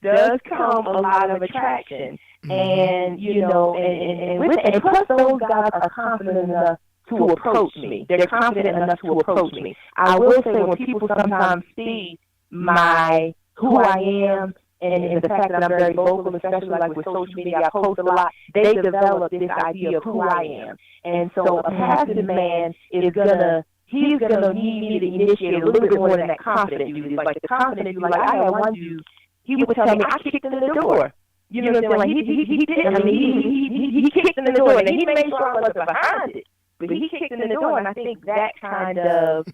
does come a lot of attraction. And, you know, and plus those guys are confident enough to approach me. They're confident enough to approach me. I will say when people sometimes see who I am and the fact that I'm very vocal, especially like with social media, I post a lot, they develop this idea of who I am. And so a passive man he's gonna need me to initiate a little bit more than that confident dude is. Like the confident dude, like I had one dude, he would tell me I kicked him in the door. You know what I'm saying? Like he did. I mean, he kicked him in the door, and he made sure I wasn't behind it. But he kicked him in the door, and I think that kind of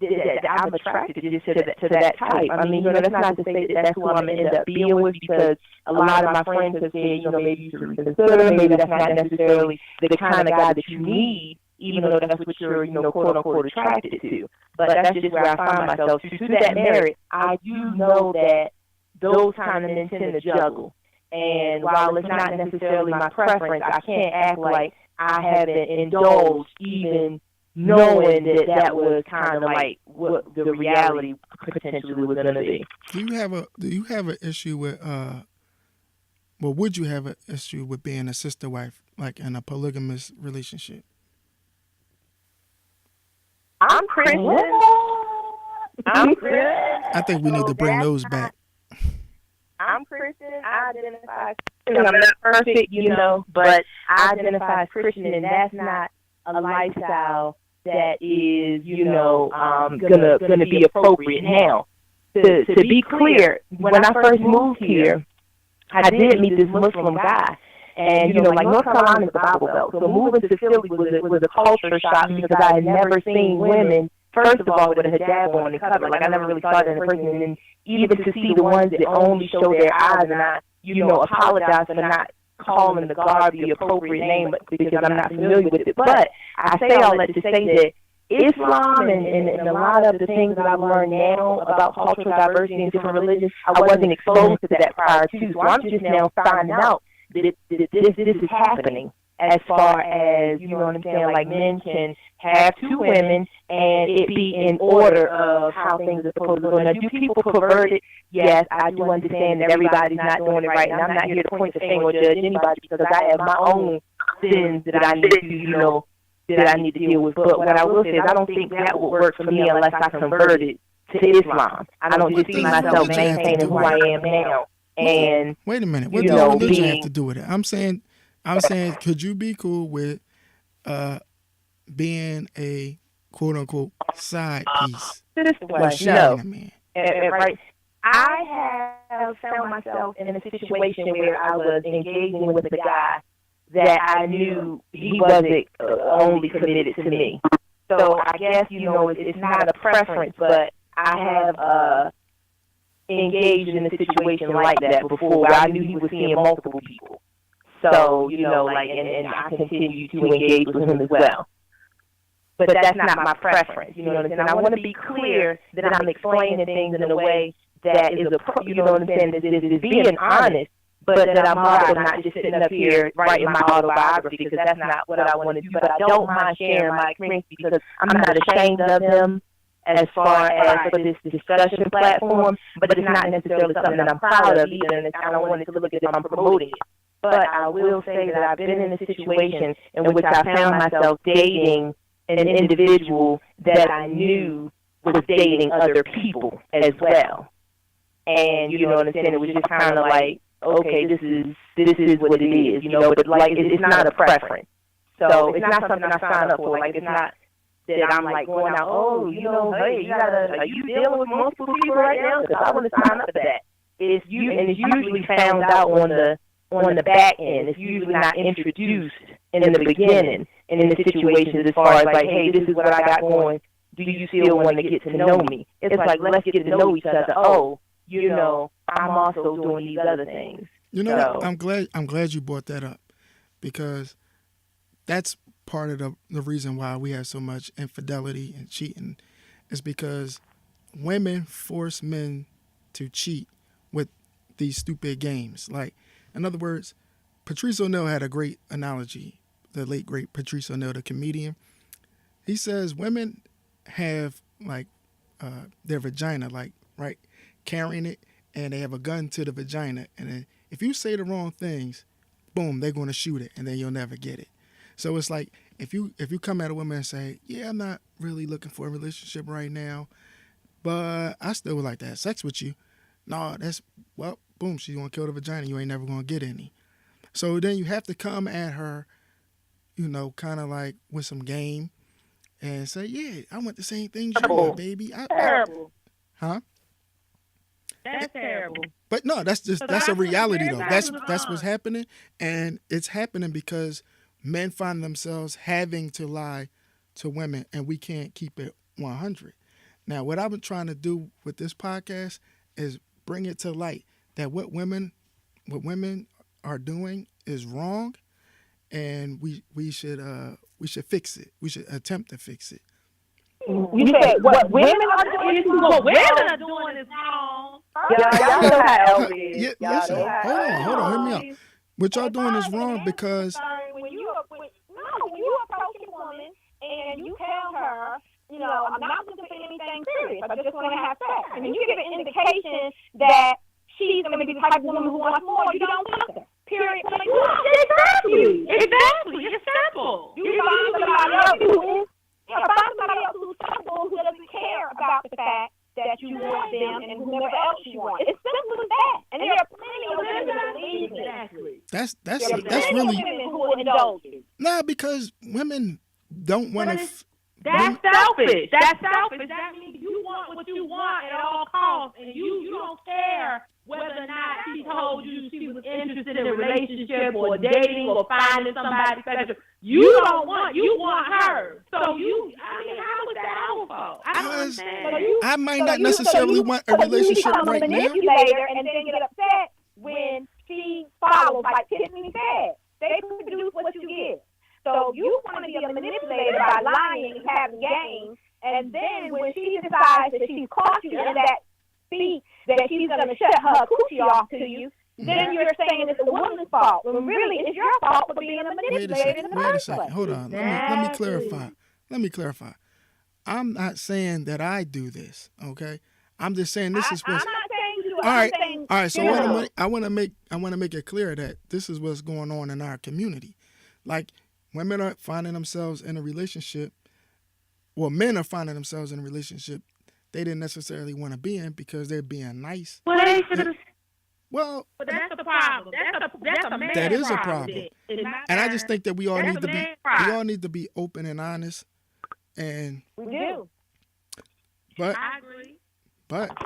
I'm attracted to that type. I mean, you know, that's not to say that that's who I'm going to end up being with, because a lot of my friends have said, you know, maybe you should reconsider, maybe that's not necessarily the kind of guy that you need, even though that's what you're, you know, quote unquote attracted to. But that's just where I find myself. To that merit, I do know that those kind of men tend to juggle. And while it's not necessarily my preference, I can't act like I haven't indulged even knowing that was kind of like what the reality potentially was going to be. Do you have an issue with would you have an issue with being a sister wife, like in a polygamous relationship? I'm Christian. I think we need to bring those back. I'm Christian. I identify as Christian. I'm not perfect, you know, but I identify as Christian, and that's not a lifestyle that is, you know, gonna be appropriate. Now, to be clear, when I first moved here, I did meet this Muslim guy, and you know, like North Carolina is the Bible Belt, so moving to Philly was a culture shock because I had never seen women, first of all, with a hijab on and covered. Like I never really saw that in person, and then even to see the ones that only show their eyes, and I, you know, apologize for not calling the garb the appropriate name because I'm not familiar with it. But I say all that to say that Islam and a lot of the things that I've learned now about cultural diversity in different religions, I wasn't exposed to that prior to. So I'm just now finding out that this is happening, as far as, you know what I'm saying, like men can have two women and it be in order of how things are supposed to go. Now, do people pervert it? Yes, I do understand that everybody's not doing it right, and I'm not here to point the finger or judge anybody because I have my own sins that I need to, you know, that I need to deal with. But what I will say is I don't think that would work for me unless I converted to Islam. I don't just see myself maintaining who I am now. And wait a minute, what does religion have to do with it? I'm saying, could you be cool with being a quote unquote side piece? No. Right. I have found myself in a situation where I was engaging with a guy that I knew he wasn't only committed to me. So I guess, you know, it's not a preference, but I have engaged in a situation like that before where I knew he was seeing multiple people. So, you know, like, and I continue to engage with him as well. But that's not my preference, you know what I'm saying? I want to be clear that I'm explaining things in a way that is, you know what I'm saying, that is being honest, but that I'm also not just sitting up here writing my autobiography, because that's not what I want to do. But I don't mind sharing my experience because I'm not ashamed of them as far as for this discussion platform, but it's not necessarily something that I'm proud of either, and I don't want it to look as if I'm promoting it. But I will say that I've been in a situation in which I found myself dating an individual that I knew was dating other people as well. And, you know what I'm saying, it was just kind of like, okay, this is what it is, you know, but like, it's not a preference. So it's not something I signed up for. Like, it's not that I'm like going out, oh, you know, hey, are you dealing with multiple people right now? Because I want to sign up for that. it's usually found out on the back end. It's usually not introduced in the beginning and in the situations as far as like, hey, this is what I got going. Do you still want to get to know me? It's like, let's get to know each other. Oh, I'm also doing these other things. You know, I'm glad you brought that up, because that's part of the reason why we have so much infidelity and cheating, is because women force men to cheat with these stupid games. Like, in other words, Patrice O'Neal had a great analogy, the late great Patrice O'Neal, the comedian. He says women have like their vagina, like, right, carrying it, and they have a gun to the vagina, and then if you say the wrong things, boom, they're going to shoot it, and then you'll never get it. So it's like, if you come at a woman and say, yeah, I'm not really looking for a relationship right now, but I still would like to have sex with you. No, boom, she's going to kill the vagina. You ain't never going to get any. So then you have to come at her, kind of like with some game and say, yeah, I want the same things you want, baby. Terrible. Huh? That's terrible. But no, that's a reality though. That's what's happening, and it's happening because men find themselves having to lie to women, and we can't keep it 100. Now, what I've been trying to do with this podcast is bring it to light that what women are doing is wrong, and we should fix it. We should attempt to fix it. You said what women are doing? What women are doing is wrong. Y'all know how Elvis is. Yeah, listen, hold on, hear me out. What y'all doing is wrong because when you approach a woman and you tell her, I'm not looking for anything serious. I just want to have sex. And you give an indication that she's going to be the type of woman who wants more, you don't want her. Period. Exactly. It's simple. You find somebody else who's simple, who doesn't care about the fact that you want them and whoever else you want. It's simple as that. And there are plenty of women who believe it. Exactly. That's really women who indulge you. nah, because women don't want to. That's selfish. That means you want what you want at all costs, and you don't care whether or not she told you she was interested in a relationship or dating or finding somebody special. You want her. So how is that our fault? I don't understand. I might not necessarily want a relationship right now. Manipulator and then get upset when she follows, like Tiffany said. They produce what you give. So you want to be a manipulator by lying and having games, and then when she decides that she's caught you in that speech, that she's going to shut her coochie off to you, then you're saying it's the woman's fault, when really it's your fault for being a manipulator in the first place. Hold on. Let me clarify. I'm not saying that I do this, okay? I'm just saying this is what's... I'm not saying you do it. All right. So I want to make it clear that this is what's going on in our community. Like, women are finding themselves in a relationship, well, men are finding themselves in a relationship they didn't necessarily want to be in because they're being nice. Well, but that's the problem. That's a man that is a problem. problem. And I just think that we all need to be open and honest. And we do. But I agree. But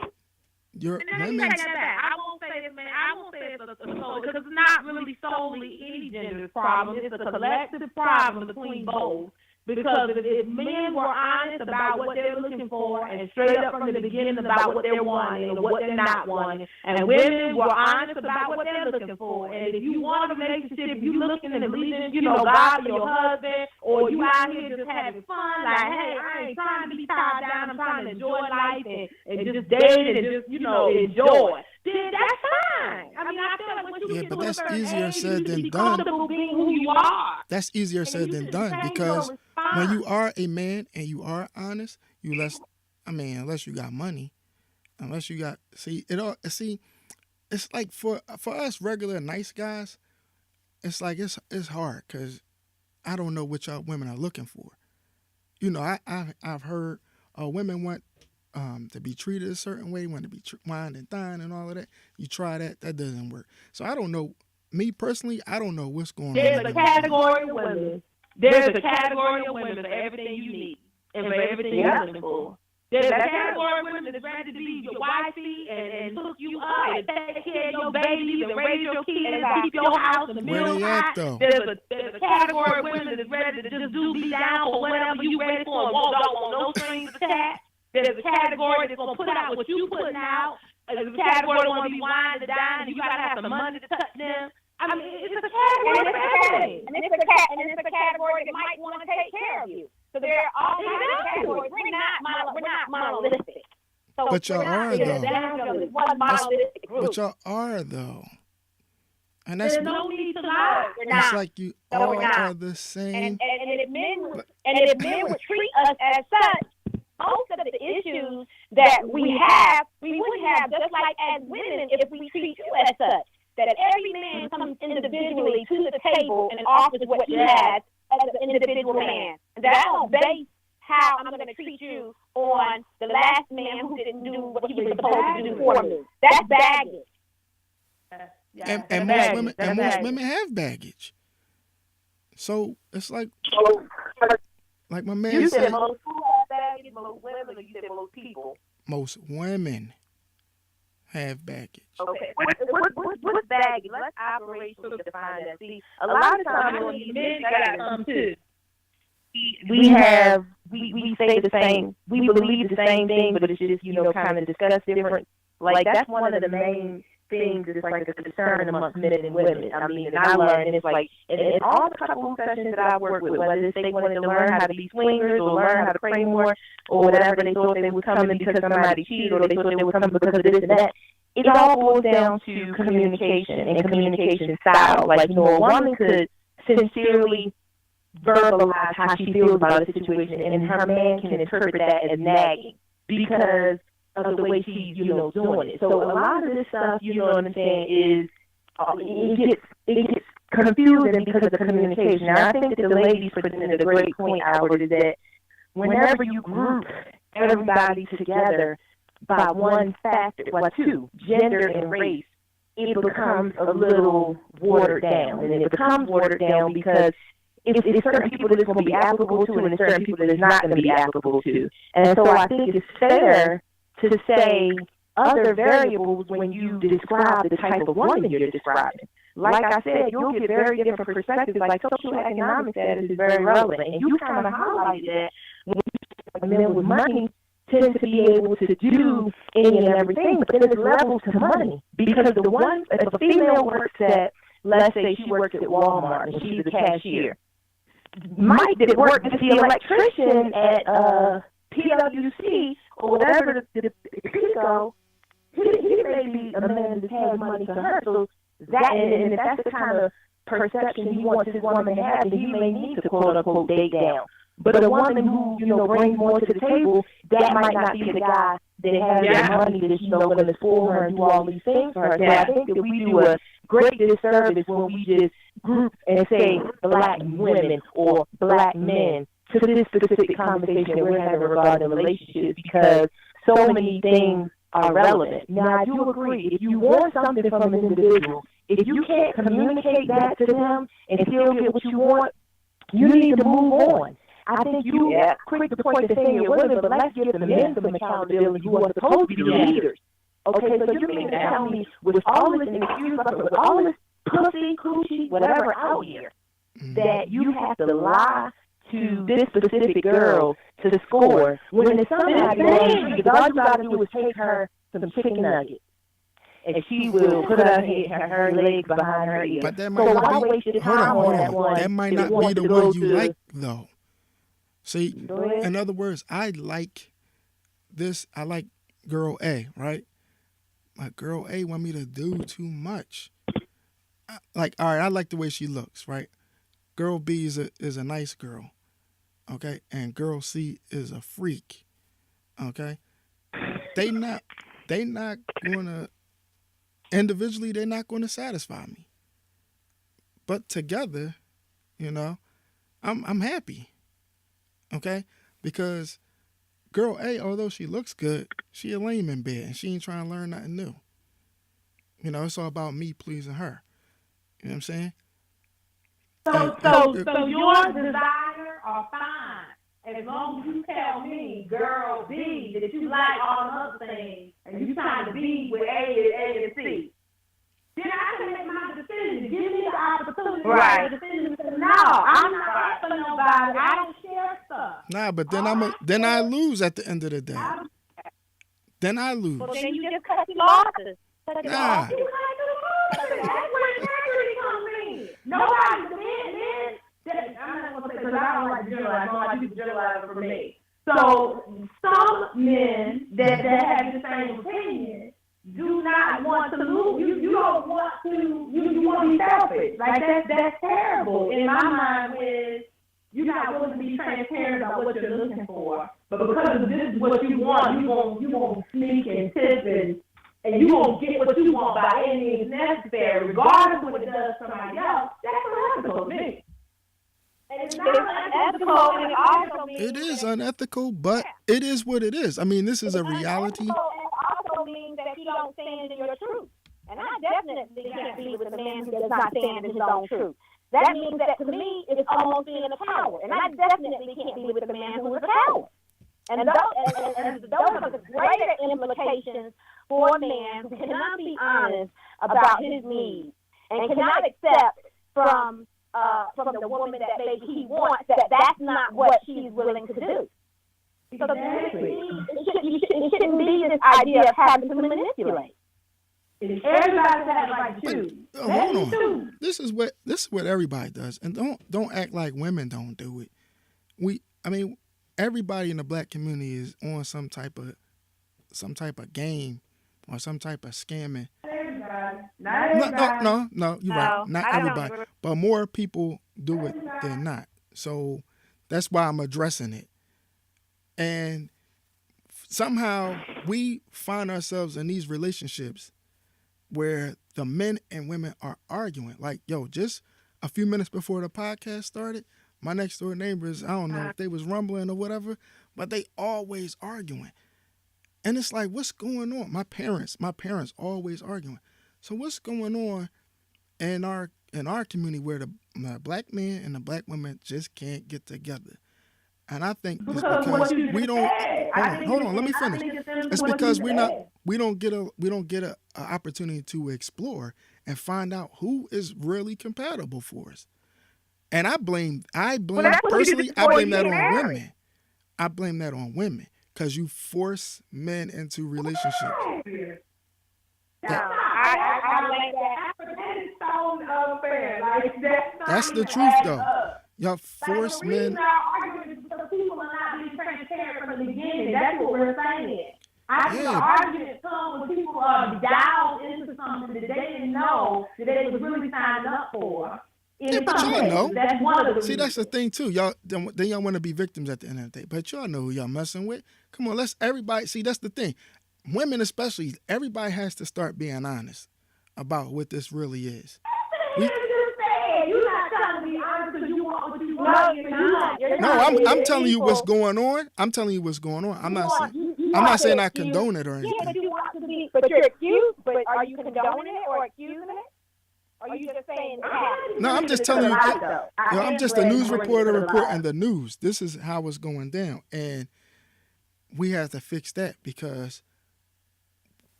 your women. I won't say this, man. I won't say it's a solely, because it's not really solely any gender's problem. It's a collective problem between both. Because if men were honest about what they're looking for and straight up from the beginning about what they're wanting and what they're not wanting, and women were honest about what they're looking for, and if you want a relationship, you looking and believing, God, your husband, or you out here just having fun, like, hey, I ain't trying to be tied down, I'm trying to enjoy life and just date and just, enjoy. Then that's fine. I mean, I feel like when you get to a certain age, you should be comfortable being who you are. That's easier said than done, because when you are a man and you are honest, unless you got money, it's like for us regular nice guys, it's like it's hard because I don't know what y'all women are looking for. I've heard women want to be treated a certain way, want to be wined and dined and all of that. You try that doesn't work. So I don't know. Me personally, I don't know what's going on. There's a category of women. There's a category of women for everything you need and for everything you're looking for. There's a category of women that's ready to be your wifey and hook you up and take care of your babies and raise your kids and keep your house in the Where middle they at, high. though? There's a category of women that's ready to just be down for whatever you ready for and don't want no strings attached. There's a category that's gonna put out what you putting out. There's a category that wanna be wine to dine and you gotta have some money to touch them. I mean, it's a category for everything. And it's a category that might want to take care of you. So there are all kinds of categories. We're not monolithic. So But y'all are, though. One monolithic group. But y'all are, though. And that's There's no need to lie. We're it's not. like you No, all we're not. are the same. And if men would treat us as such, most of the issues that we have, we wouldn't have just like as women if we treat you as such. That every man comes individually to the table and offers what he has as an individual man. And that I don't base how I'm going to treat you on the last man who didn't do what he was supposed to do for me. That's baggage. And most women have baggage. So it's like my man You said, said most who have baggage, most women, or you said most people? most women have baggage. Okay, what's baggage? Let's operationally define that. See, a lot of times when these men got some too. We say the same, we believe the same thing, but it's just, kind of discussed different. Like, that's one of the main things that's like a concern amongst men and women. I mean, and I learned, and it's like, in all the couple sessions that I worked with, whether it's they wanted to learn how to be swingers or learn how to pray more or whatever, they thought they were coming because somebody cheated or they thought they were coming because of this and that. It all boils down to communication and communication style. Like, a woman could sincerely verbalize how she feels about a situation, and her man can interpret that as nagging because of the way she's, doing it. So a lot of this stuff, you know what I'm saying, is it gets confusing because of the communication. Now, I think that the ladies presented a great point, Albert, is that whenever you group everybody together by one factor, well, two, gender and race, it becomes a little watered down. And it becomes watered down because it's certain people that it's going to be applicable to and certain people that it's not going to be applicable to. And so I think it's fair to say other variables when you describe the type of woman you're describing. Like I said, you'll get very different perspectives. Like socioeconomic status is very relevant. And you kind of highlighted that when men with money tend to be able to do any and everything, but then there's levels to money. Because if a female works at, let's say she works at Walmart and she's a cashier, Mike that works as the electrician at PwC or whatever the Pico, he may be a man that has money for her. So that, and if that's the kind of perception he wants his woman to have, then he may need to quote unquote date down. But a woman who, brings more to the table, that might not be the guy that has the money that's, going to spoil her and do all these things for her. So I think that we do a great disservice when we just group and say black women or black men to this specific conversation that we're having regarding relationships, because so many things are relevant. Now, I do agree, if you want something from an individual, if you can't communicate that to them and still get what you want, you need to move on. I think you quick to point the finger at women, but let's give the men some accountability who are supposed to be the leaders. Okay, so you mean to tell me with all this excuse, with all this pussy, coochie, whatever out here, that you have to lie to this specific girl to score when it's somebody else, because all you got to do is take her some chicken nuggets, and she will put her legs behind her ears. But that might not be, hold on. That might not be the one you like, though. See, in other words, I like girl A, right? But girl A want me to do too much. All right, I like the way she looks, right? Girl B is a nice girl, okay? And girl C is a freak, okay? They not gonna, individually, they're not gonna satisfy me. But together, I'm happy. Okay? Because girl A, although she looks good, she a lame in bed and she ain't trying to learn nothing new. It's all about me pleasing her. You know what I'm saying? So your desire are fine. as long as you tell me, girl B, that you like all the other things, and you trying to be with A and C, then I can make my decision. Give me the opportunity to Right. make a decision. No, I'm not for nobody. I don't share stuff. Nah, but then I lose at the end of the day. Then I lose. Well, then you just cut your losses. Nah. You can't do the That's where integrity comes in. Nobody, I'm not going to say, because I don't like to generalize. I don't like people generalizing for me. So some men that have the same opinion do not want to lose. You don't want to. You want to be selfish. Like that's terrible. In my mind, is you're not willing to be transparent about what you're looking for, but because this is what you want, you won't sneak and tip and you won't get what you want by any means necessary, regardless of what it does to somebody else. That's unethical to me. And it's not unethical, and it also means It is unethical, but it is what it is. I mean, this is a reality. And it also means that you don't stand in your truth. And I definitely can't be with a man who does not stand in his own truth. That means that to me, it's almost being a coward. And I definitely can't be with a man who is a coward. And those are the greater implications for a man who cannot be honest about his needs and cannot accept from the woman that maybe he wants that that's not what she's willing to do. So it shouldn't be this idea of having to manipulate. everybody has like to choose. Hold on. This is what everybody does, and don't act like women don't do it. Everybody in the black community is on some type of game or some type of scamming. Not everybody. No, you're right. Not everybody, but more people do it than not. So that's why I'm addressing it. And somehow we find ourselves in these relationships where the men and women are arguing. Like, just a few minutes before the podcast started, my next door neighbors, I don't know if they was rumbling or whatever, but they always arguing. And it's like, what's going on? My parents always arguing. So what's going on in our community where the black man and the black woman just can't get together? And I think it's because we don't. Hold on. Let me finish. It's because we don't get a opportunity to explore and find out who is really compatible for us. And I blame personally. I blame that on women. I blame that on women because you force men into relationships. I blame that. That is so unfair. That's the truth, though. Y'all force men. Because people are not being transparent from the beginning. That's what we're saying. I think the argument comes when people are dialed into something that they didn't know that they was really signed up for. Yeah, but y'all know. That's one of the See, that's the thing too. Y'all want to be victims at the end of the day, but y'all know who y'all messing with. Come on, let's everybody see. That's the thing. Women especially, everybody has to start being honest about what this really is. You're not trying to be honest because you want what you want. No, I'm telling you what's going on. I'm telling you what's going on. I'm not saying I condone it or anything. Yeah, but you want to be, but you're accused. But are you condoning it or accusing it? Or are you just saying that? No, I'm just telling you. I'm just a news reporter reporting the news. This is how it's going down, and we have to fix that because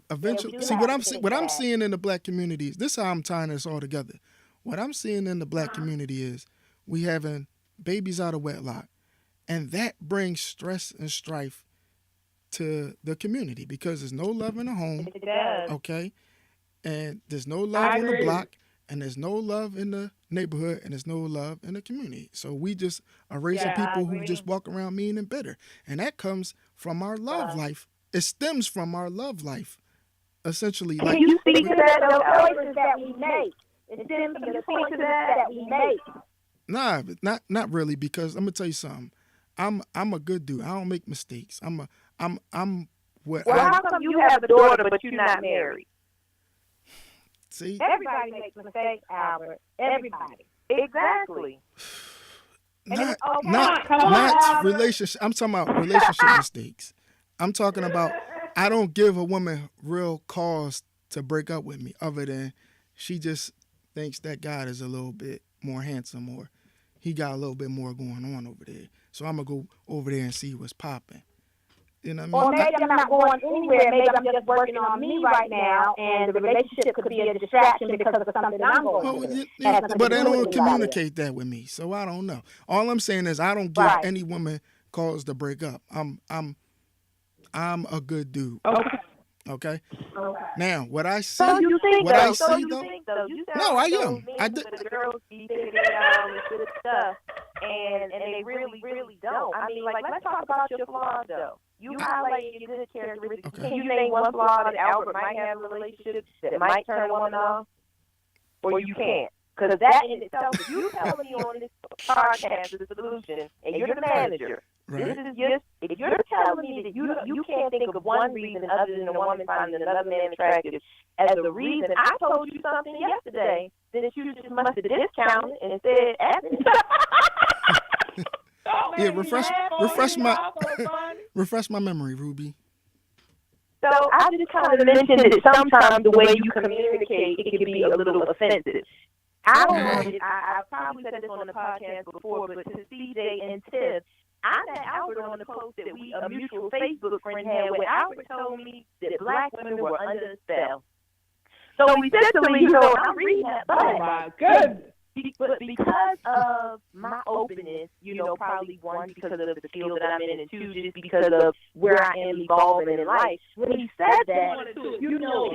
eventually, see what I'm seeing in the black communities. This is how I'm tying this all together. What I'm seeing in the black community is we having babies out of wedlock, and that brings stress and strife to the community because there's no love in the home. It does. Okay, and there's no love on the block, and there's no love in the neighborhood, and there's no love in the community. So we just are raising people who just walk around mean and bitter, and that comes from our love life. It stems from our love life, essentially. Can you speak to that? Those choices that we make. It stems from the choices that we make. Nah, not really, because I'm gonna tell you something. I'm a good dude. I don't make mistakes. I'm what. Well, how come you have a daughter but you're not married? See, everybody makes mistakes, Albert. Everybody. Exactly. Not relationship. I'm talking about relationship mistakes. I'm talking about I don't give a woman real cause to break up with me, other than she just thinks that God is a little bit more handsome or he got a little bit more going on over there. so I'm gonna go over there and see what's popping. You know Or what I mean? maybe I'm not going anywhere. Maybe I'm just working on me right now, and the relationship could be a distraction because of something I'm going Oh, through. but they don't communicate that with me, so I don't know. All I'm saying is I don't give Right. any woman cause to break up. I'm a good dude. Okay. Now, what I see, So you think what though? I So see you though. think though? You sound No, I like am. those I men do. with the girls be thinking they all this good stuff, and they really don't. I mean, like let's talk about your flaws though. You highlight your good characteristics. Okay. Can you name one flaw that Albert might have in a relationship that might turn a woman off, or you can't? Because that in itself, if you tell me on this podcast the solution, and you're the manager. Right. This is just, if you're telling me that you can't think of one reason other than a woman finding another man attractive as a reason, I told you something yesterday that you just must have discounted and instead asked me. Yeah, refresh my memory, Ruby. So I just kind of mentioned that sometimes the way you communicate, it can be a little offensive. I don't know. I probably said this on the podcast before, but to CJ and Tiff, I met Albert on the post that a mutual Facebook friend had, where Albert told me that black women were under a spell. So essentially, I'm reading that, but Oh my goodness. but because of my openness, probably one, because of the field that I'm in, and two, just because of where I am evolving in life. When he said that, it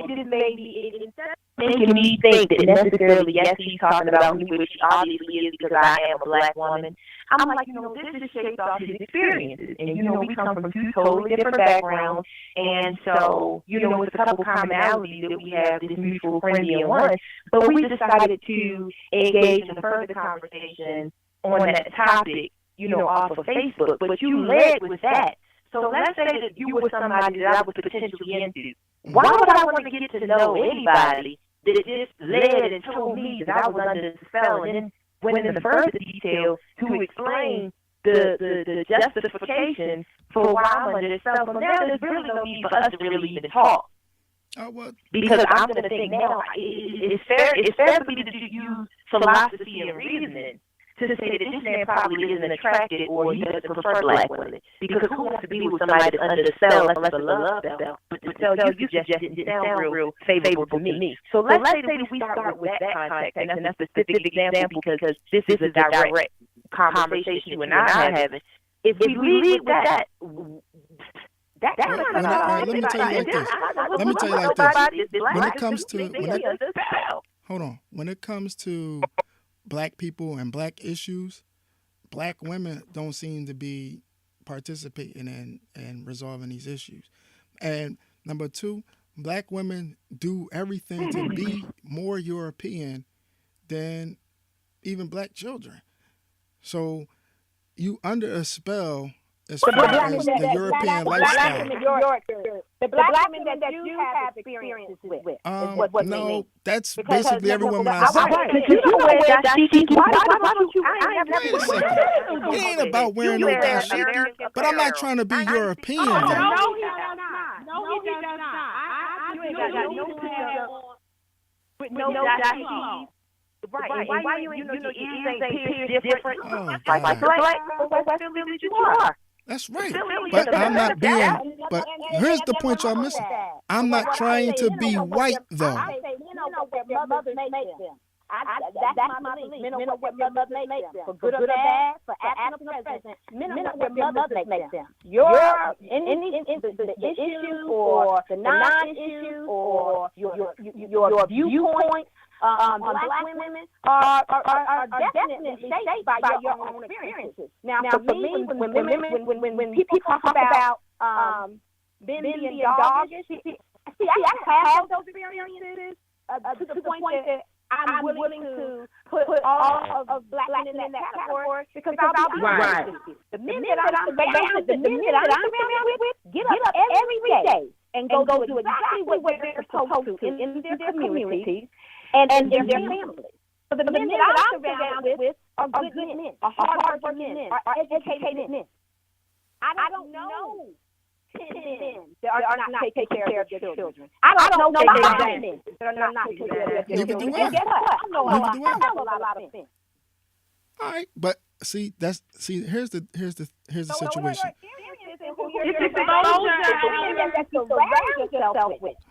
just made me, instead of making me think that necessarily, yes, he's talking about me, which he obviously is because I am a black woman. I'm like, this is shaped off his experiences. And, we come from two totally different backgrounds. And so, it's a couple commonalities that we have, this mutual friend being one. But we decided to engage in a further conversation on that topic, off of Facebook. But you led with that. So let's say that you were somebody that I was potentially into. Why would I want to get to know anybody that just led and told me that I was under the spell, and then went into further detail to explain the justification for why I'm under the spell? So now there's really no need for us to really even talk. Because I'm going to think now, it's fair for me to use philosophy and reasoning to say that this man probably isn't attracted or he doesn't prefer black women. Because who wants to be with somebody that's under the spell unless it's a love spell? But to tell you just didn't sound real favorable to me. So let's say that we start with that context, and that's a specific example because this is a direct conversation you and I are having. If we lead with that, let me tell you like this. When it comes to black people and black issues, black women don't seem to be participating in resolving these issues. And number two, black women do everything to be more European than even black children. So you under a spell as far as the European lifestyle. The black women that you have experiences with. No, that's basically every woman I see. It ain't about wearing no dashiki, but I'm not trying to be European. No, he does not. You ain't got no picture with no dashiki. Right. Why you ain't different? Like what village you are. That's right. But I'm not being, but here's the point y'all missing. I'm not trying to be white, though. I say, where mothers make them. That's my belief. Men are where mothers make them. For good or bad, for absent or present, men are where mothers make them. The issues or the non-issues or your viewpoints on black women are definitely shaped by your own experiences. Now, for me, when people talk about being doggish, see, I have those experiences to the point that I'm willing to put all of black men in that category because I'll be honest with you. The men that I'm surrounded with get up every day and go do exactly what they're supposed to in their communities and in their families. So the men that I'm surrounded with are good men, are hard-working men, are educated men. I don't know 10 men that are not taking care of their children. I don't know 5 men that are not taking care of their children. Neither do I. And guess what? I know a lot of men. All right, but see, here's the situation. It's exposure.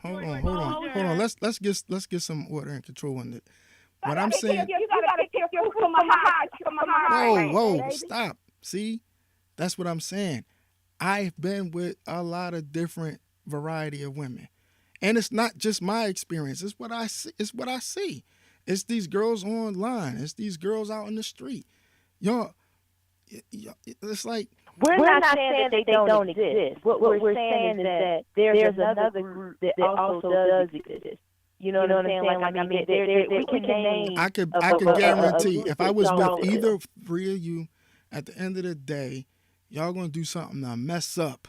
Hold on. Let's get some order and control on it. What I'm saying. You gotta pick your food from a high. Whoa, stop. See, that's what I'm saying. I've been with a lot of different variety of women, and it's not just my experience. It's what I see. It's these girls online. It's these girls out in the street. Y'all, it's like we're not saying that they don't exist. What we're saying is that there's another group that also does exist. You know what I'm saying? Like, I mean, we can name. I could guarantee if I was with either three of you, at the end of the day, y'all gonna do something to mess up,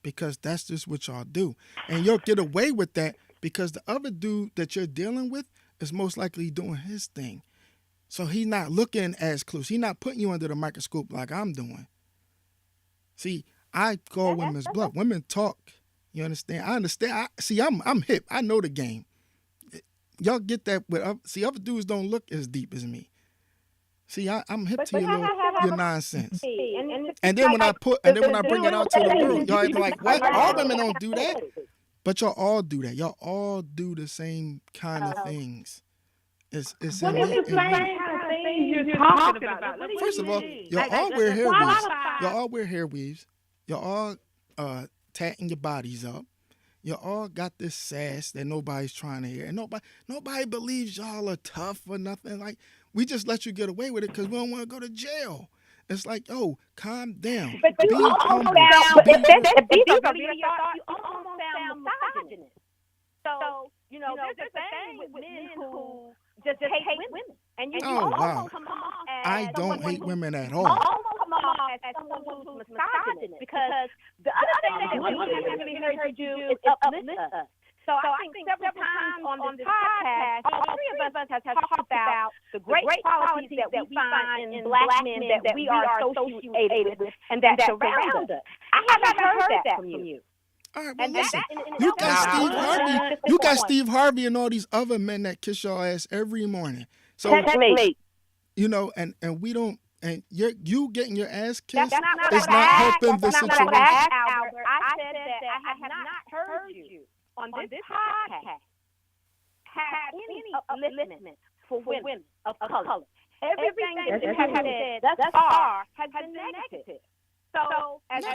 because that's just what y'all do, and you'll get away with that because the other dude that you're dealing with is most likely doing his thing. So he's not looking as close. He's not putting you under the microscope like I'm doing. See, I call women's bluff. Women talk. You understand? I understand. I'm hip. I know the game. Y'all get that with other dudes don't look as deep as me. See, I'm hip to your nonsense. And then when I bring it out to the world, y'all like, what? All women don't do that. But y'all all do that. Y'all all do the same kind of things. It's what is the same kind of things you're talking about? First of all, y'all all wear hair weaves. Y'all all wear hair weaves. Y'all all tatting your bodies up. You all got this sass that nobody's trying to hear. And nobody believes y'all are tough or nothing. Like, we just let you get away with it because we don't want to go to jail. It's like, oh, calm down. But be you humble. if these are really your thoughts, you almost sound misogynist. So, you know, there's a thing with men who just hate women. And you wow. come off as I don't hate women at all. almost come off as someone who's misogynist, because the other thing that we haven't really heard you do is uplift us. So I think several times on this podcast, all three of us have talked about the great qualities that we find in black men that we are associated with and that surround us. I haven't heard that from you. All right, well, listen. You got Steve Harvey. You got Steve Harvey and all these other men that kiss your ass every morning. So, you know, and we don't. And you getting your ass kissed is not helping the situation. Albert, I said that I have not heard you on this podcast have any upliftment for women of color. Everything that you have said thus far has been negative. So, as I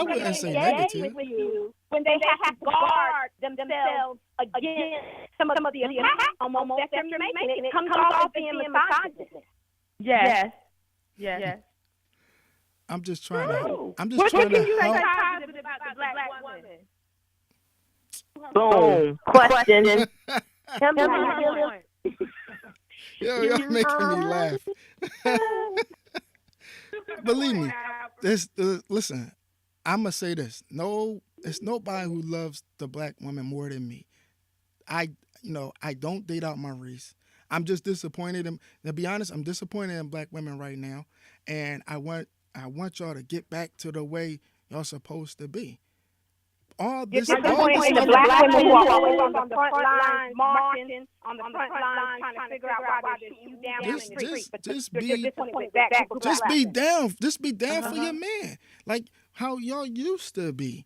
wouldn't say negative. With you when they have to guard themselves against some of the attacks almost that you're making, it comes off as being misogynist. Yes. I'm just trying to. What can you say positive about the black woman? Boom. Question. Y'all making me laugh. Believe me, listen, I'm gonna say this. No, it's nobody who loves the black woman more than me. I don't date out my race. I'm just disappointed to be honest, I'm disappointed in black women right now, and I want y'all to get back to the way y'all supposed to be. All this, the black women who are always on the front lines, marching on the front lines, trying to figure out why they shoot down in the street. Just be down for your man, like how y'all used to be.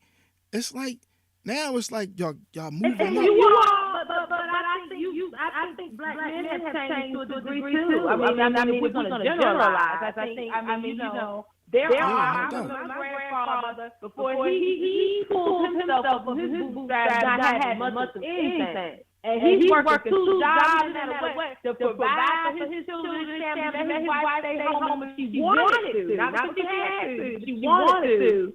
It's like now it's like y'all moving up. I think black men have changed to a degree too. I mean, we're going to generalize. There are my grandfather, before he pulled himself up of his bootstraps, not had much of anything. And he worked two jobs in that way to provide for his children and family, let his wife stay home if she wanted to. Not because she had to, but she wanted to.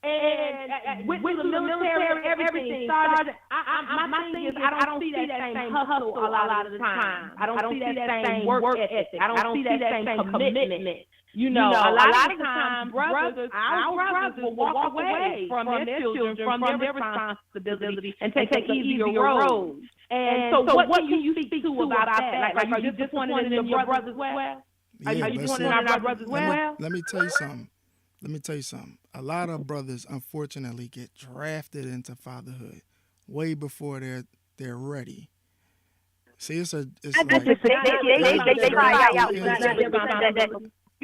And with the military, everything started. My thing is, I don't see that same hustle a lot of the time. I don't see that same work ethic. I don't see that same commitment. You know, a lot of times, our brothers will walk away from their children, from their responsibility, and take easier roads. And so what can you speak to about that? Like, are you disappointed in your brothers as well? Are you disappointed in our brothers as well? Let me tell you something. A lot of brothers, unfortunately, get drafted into fatherhood way before they're ready. See, it's like They try out.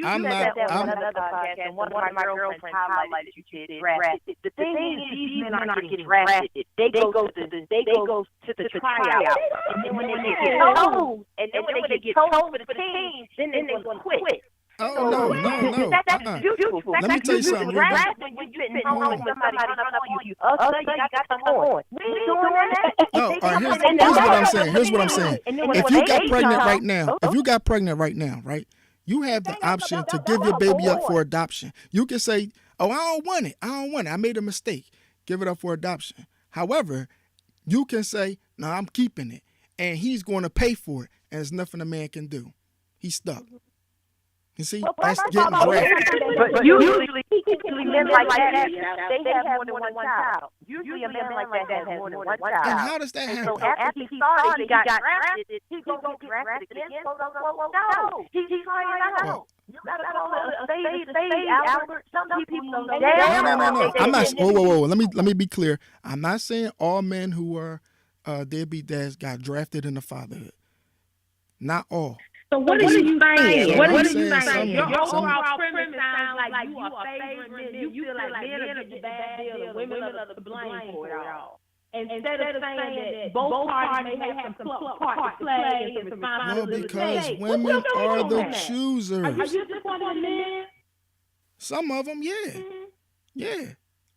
I'm not. On another podcast, and one of my girlfriends highlighted you did drafted. The thing is, these men aren't getting drafted. They go to the tryout, and then when they get told, for the team, then they want to quit. Oh no. That's beautiful. Let me tell you something. When you sitting home and somebody run up on you, you got to come on. We ain't doing that. No, all right, here's what I'm saying. If you got pregnant right now, right? You have the option to give your baby up for adoption. You can say, "Oh, I don't want it. I made a mistake. Give it up for adoption." However, you can say, "No, I'm keeping it," and he's going to pay for it, and there's nothing a man can do. He's stuck. You see, that's getting drafted. But usually men like that, they have more than one child. Usually a man like that has more than one child. And how does that happen? So after he started, he got drafted. He gonna get drafted again. No, he's crying out. You gotta call it a fade, Albert. Some people don't know. No. I'm not. Whoa. Let me be clear. I'm not saying all men who are deadbeat dads got drafted into fatherhood. Not all. So what are you saying? What are you saying? Your overall premise sounds like you are favoring men. You feel like men are getting the bad deal and women are to blame for it all. Instead of saying that both parties may have some part to play and some responsibility. No, because women are the choosers. Are you disappointed in men? Some of them, yeah.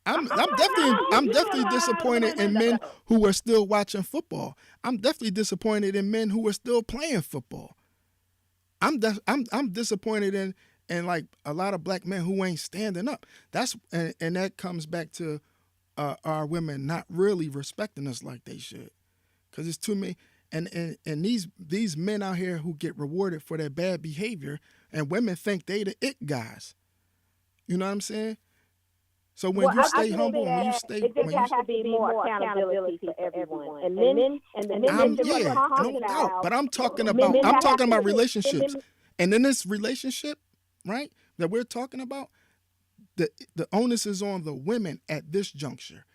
I'm definitely disappointed in men who are still watching football. I'm definitely disappointed in men who are still playing football. I'm disappointed in like a lot of black men who ain't standing up. And that comes back to our women not really respecting us like they should, because it's too many. And these men out here who get rewarded for their bad behavior, and women think they the it guys. You know what I'm saying? So when you stay humble, when you stay, it just has to be more accountability for everyone. And men, no doubt. But I'm talking about relationships, and in this relationship, right, that we're talking about, the onus is on the women at this juncture.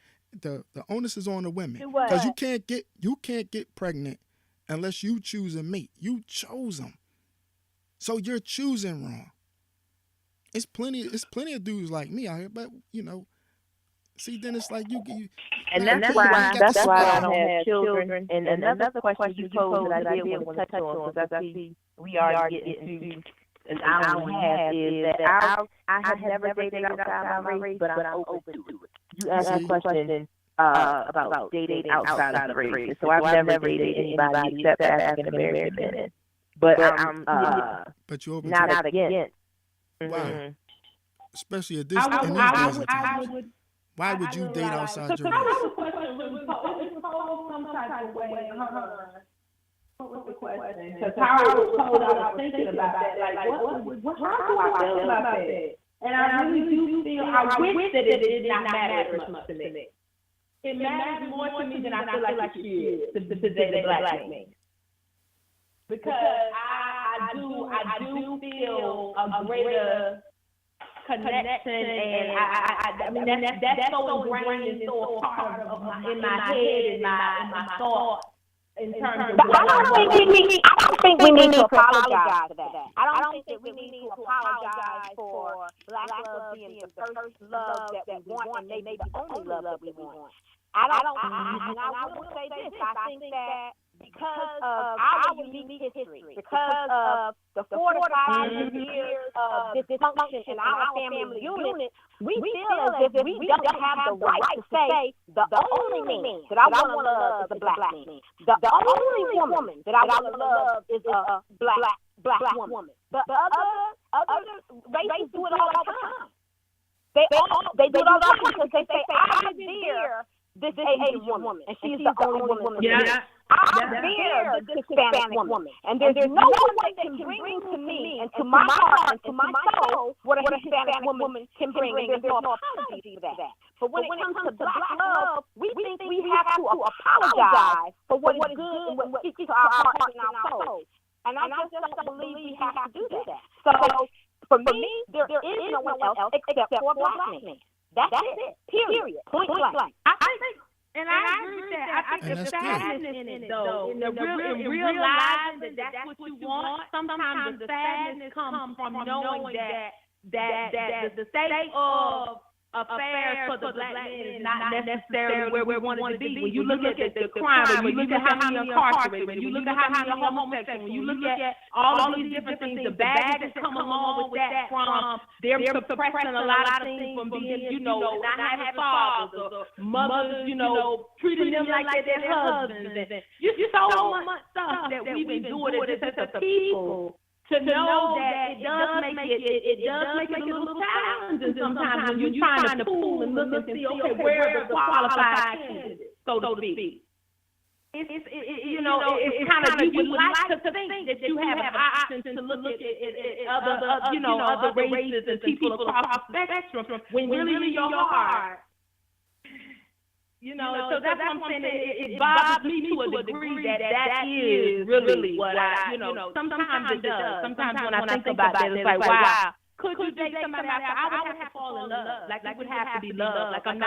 The onus is on the women, because you can't get pregnant unless you choose a mate. You chose them, so you're choosing wrong. It's plenty of dudes like me out here, but see, then it's like you and that's why I don't have children. And another question you posed that I did want to touch on, because I see we are getting to an hour and a half, is that I have never dated outside my race, but I'm open to it. You asked a question about dating outside of the race, so I've never dated anybody except African American men, but I'm but you're open not against. Wow. Mm-hmm. Especially at this in these days of time. Why would you date outside your race? What was the question? Because how I was told, I was thinking about that. Like, how do I feel about that? And I really do feel, I wish that it did not matter as much to me. It matters more to me than I feel like it should to date a black man. Because I do feel a greater connection, and I mean that's so ingrained and so a part of in my head and my thoughts in terms of. But I don't think we need to apologize for that. I don't think that we need to apologize for Black love being the first love that we want and maybe the only love that we want. I will say this. I think that because of our unique history, because of the 4 to 5 years of dysfunction in our family unit, we feel as if we don't have the right to say the only man that I want to love is a black man. The only woman that I want to love is a black woman. But other races do it all the time. They do it all the time because they say, I revere this Asian woman, and she's the only woman. Yeah. I revere this Hispanic woman, and there's no one that can bring to me and to my heart and to my soul what a Hispanic woman can bring, and there's no apology for that. But when it comes to black love, we think we have to apologize for what is good and what speaks to our heart and our soul. And I just don't believe we have to do that. So for me, there is no one else except for a black man. That's it. Period. Point blank. I think, And I agree with that. I think there's sadness in it, though. In realizing that that's what you want, sometimes the sadness comes from knowing that the state of affairs for the black man is not necessarily where we want it to be. When you look at the crime, when you look at how many incarcerated, when you look at how many homosexuals, when you look at all of these different things, the baggage that come along with that from they're suppressing a lot of things from being, not having fathers or mothers, treating them like they're their husbands. And so much stuff that we've endured as a people. To know that it does make it a little challenging sometimes when you're trying to pull and look and see, okay, where are the qualified candidates, so to speak. It's kind of, you would like to think that you have an option to look at other races and people across the spectrum when really your heart. So that's what I'm saying. It bothers me to a degree that is really what sometimes it does. Sometimes when I think about that, it's like, wow, could you date somebody else? I would have to fall in love. Like, it would have to be love. Like, I'm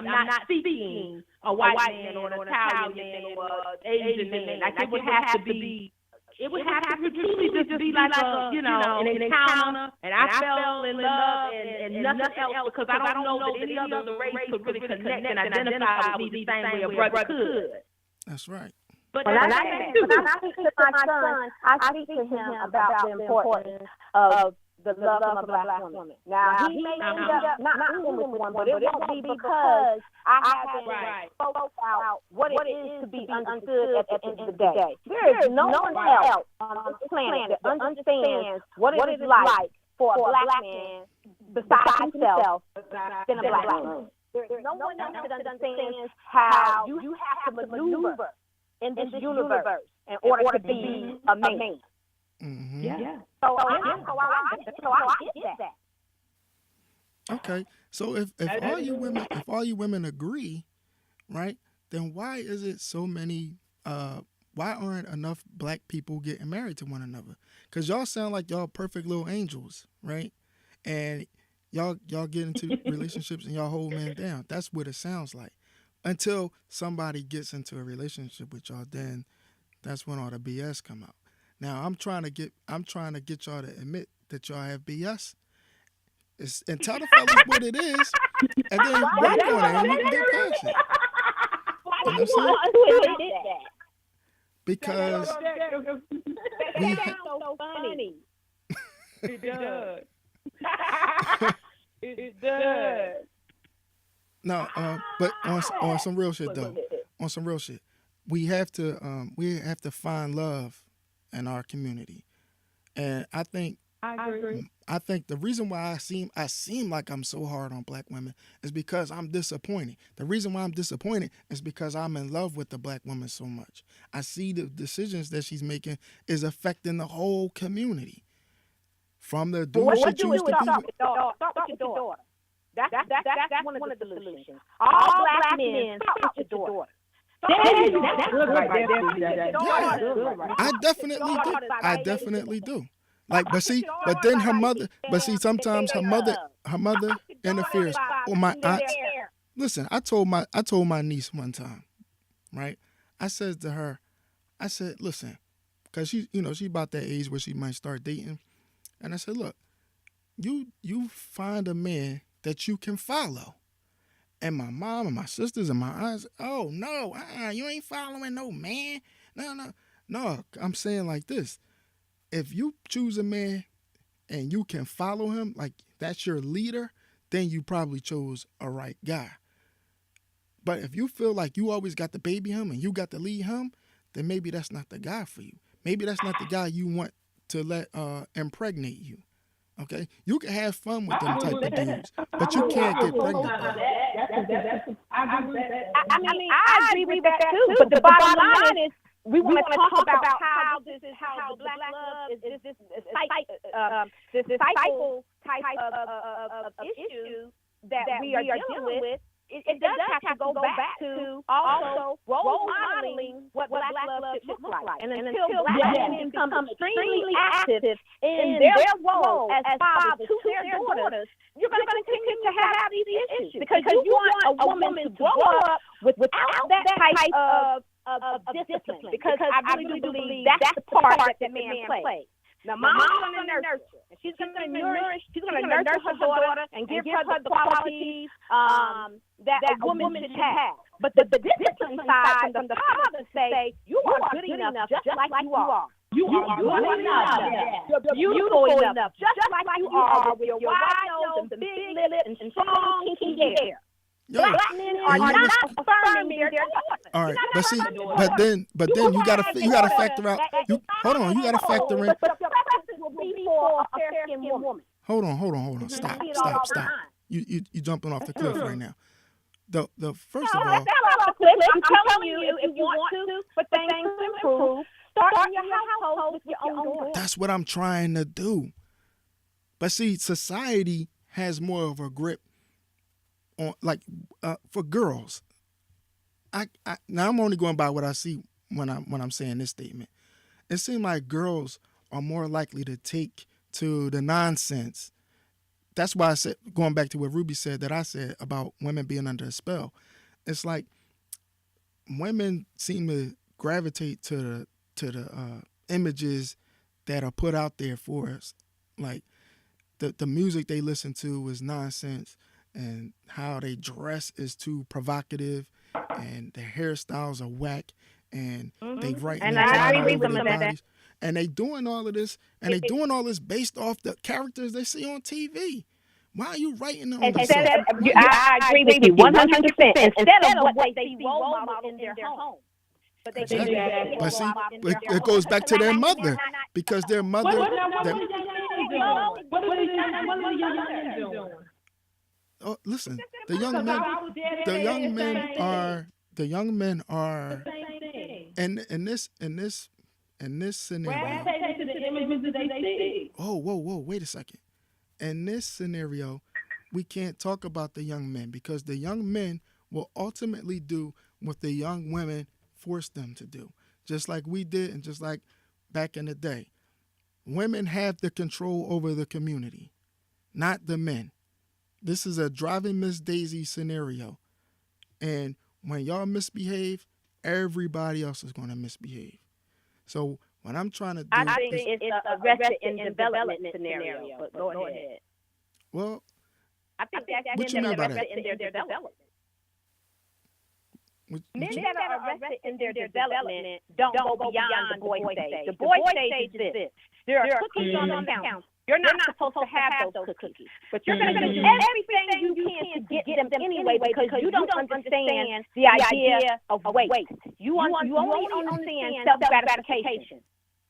not seeking a white man or an Italian man or an Asian man. Like, it would have to be. It would have to truly just be like an encounter, and I fell in love and nothing else, because I don't know that any other race could really connect and identify with me the same way a brother could. That's right. But when I speak to my son, I speak to him about the importance of the love of a black woman. Now, he may end up not being with one, but it won't be because I haven't spoke out what it is to be understood at the end of the day. There is no one else on this planet that understands what it is like for a black man besides himself than a black woman. There's no one else that understands how you have to maneuver in this universe in order to be a man. Mm-hmm. Yeah. So I get that. Okay. So if all you women agree, right, then why is it so many why aren't enough black people getting married to one another? Because y'all sound like y'all perfect little angels, right? And y'all get into relationships and y'all hold men down. That's what it sounds like. Until somebody gets into a relationship with y'all, then that's when all the BS come out. Now I'm trying to get y'all to admit that y'all have BS, and tell the fellas what it is, and then work on it and you can get past it. You know what I'm saying? Because so funny. It does. It does. No, but on some real shit though, we have to find love in our community, and I think the reason why I seem like I'm so hard on black women is because I'm disappointed. The reason why I'm disappointed is because I'm in love with the black woman so much. I see the decisions that she's making is affecting the whole community. From the dude she chooses to be with. Start with your daughter. That's one of the solutions. All black men, start with your daughter. That's good right there. I definitely do. Like, sometimes her mother interferes. Or my aunt. Listen, I told my niece one time, right? I said to her, listen, because she about that age where she might start dating, and I said, look, you find a man that you can follow. And my mom and my sisters and my aunts, oh no, you ain't following no man. No. I'm saying like this. If you choose a man and you can follow him, like that's your leader, then you probably chose a right guy. But if you feel like you always got to baby him and you got to lead him, then maybe that's not the guy for you. Maybe that's not the guy you want to let impregnate you. Okay? You can have fun with them type of dudes, but you can't get pregnant. I agree with that too. But the bottom line is, we want to talk about how the black love is this cycle type of issue that we are dealing with. it does have to go back to also role modeling what Black love should look like. And until Black women become extremely active in their role as fathers to their daughters, you're going to continue to have these issues because you want a woman to grow up without that type of discipline. Because I really do believe that's the part that man plays. Now, mom's going to nurture. She's going to nourish. She's going to nurture her daughter and give her the qualities that a woman should have. But the discipline side from the father say, you are good enough just like you are. You are good enough. You're beautiful enough just like you are with your wide nose and big lips and strong kinky hair. Black men are not affirming their daughters. All right, but see, but then you gotta factor out. You gotta factor in. But the preference will be for a fair-skinned woman. Hold on. Stop. You jumping off the cliff right now. The first of all, I'm telling you, if you want to, but things to improve, start in your household with your own daughter. That's what I'm trying to do. But see, society has more of a grip on, like, for girls. Now I'm only going by what I see when I'm saying this statement. It seems like girls are more likely to take to the nonsense. That's why I said, going back to what Ruby said, that I said about women being under a spell. It's like women seem to gravitate to the images that are put out there for us. Like the music they listen to is nonsense, and how they dress is too provocative, and their hairstyles are whack, and they write and I agree with their them bodies. And they doing all of this, and they doing all this based off the characters they see on TV. Why are you writing on this? I agree with you 100%. Instead of what they see role models in their home. But they do that. But see, it goes back to their mother, because their mother. What are the young men doing? Oh, listen, the young men are in this scenario. Oh, whoa, wait a second. In this scenario, we can't talk about the young men, because the young men will ultimately do what the young women force them to do, just like we did, and just like back in the day. Women have the control over the community, not the men. This is a driving Miss Daisy scenario. And when y'all misbehave, everybody else is going to misbehave. So what I'm trying to do... I think it's a arrested in development scenario. But go ahead. Well, I think that's what you mean by that? in their development. Men that are arrested in their development don't go beyond the boy stage. The boy stage is this. There are cookies on the counter. You're not supposed to have those cookies. But you're going to do everything you can to get them anyway, because you don't understand the idea of waste. You only understand self-gratification.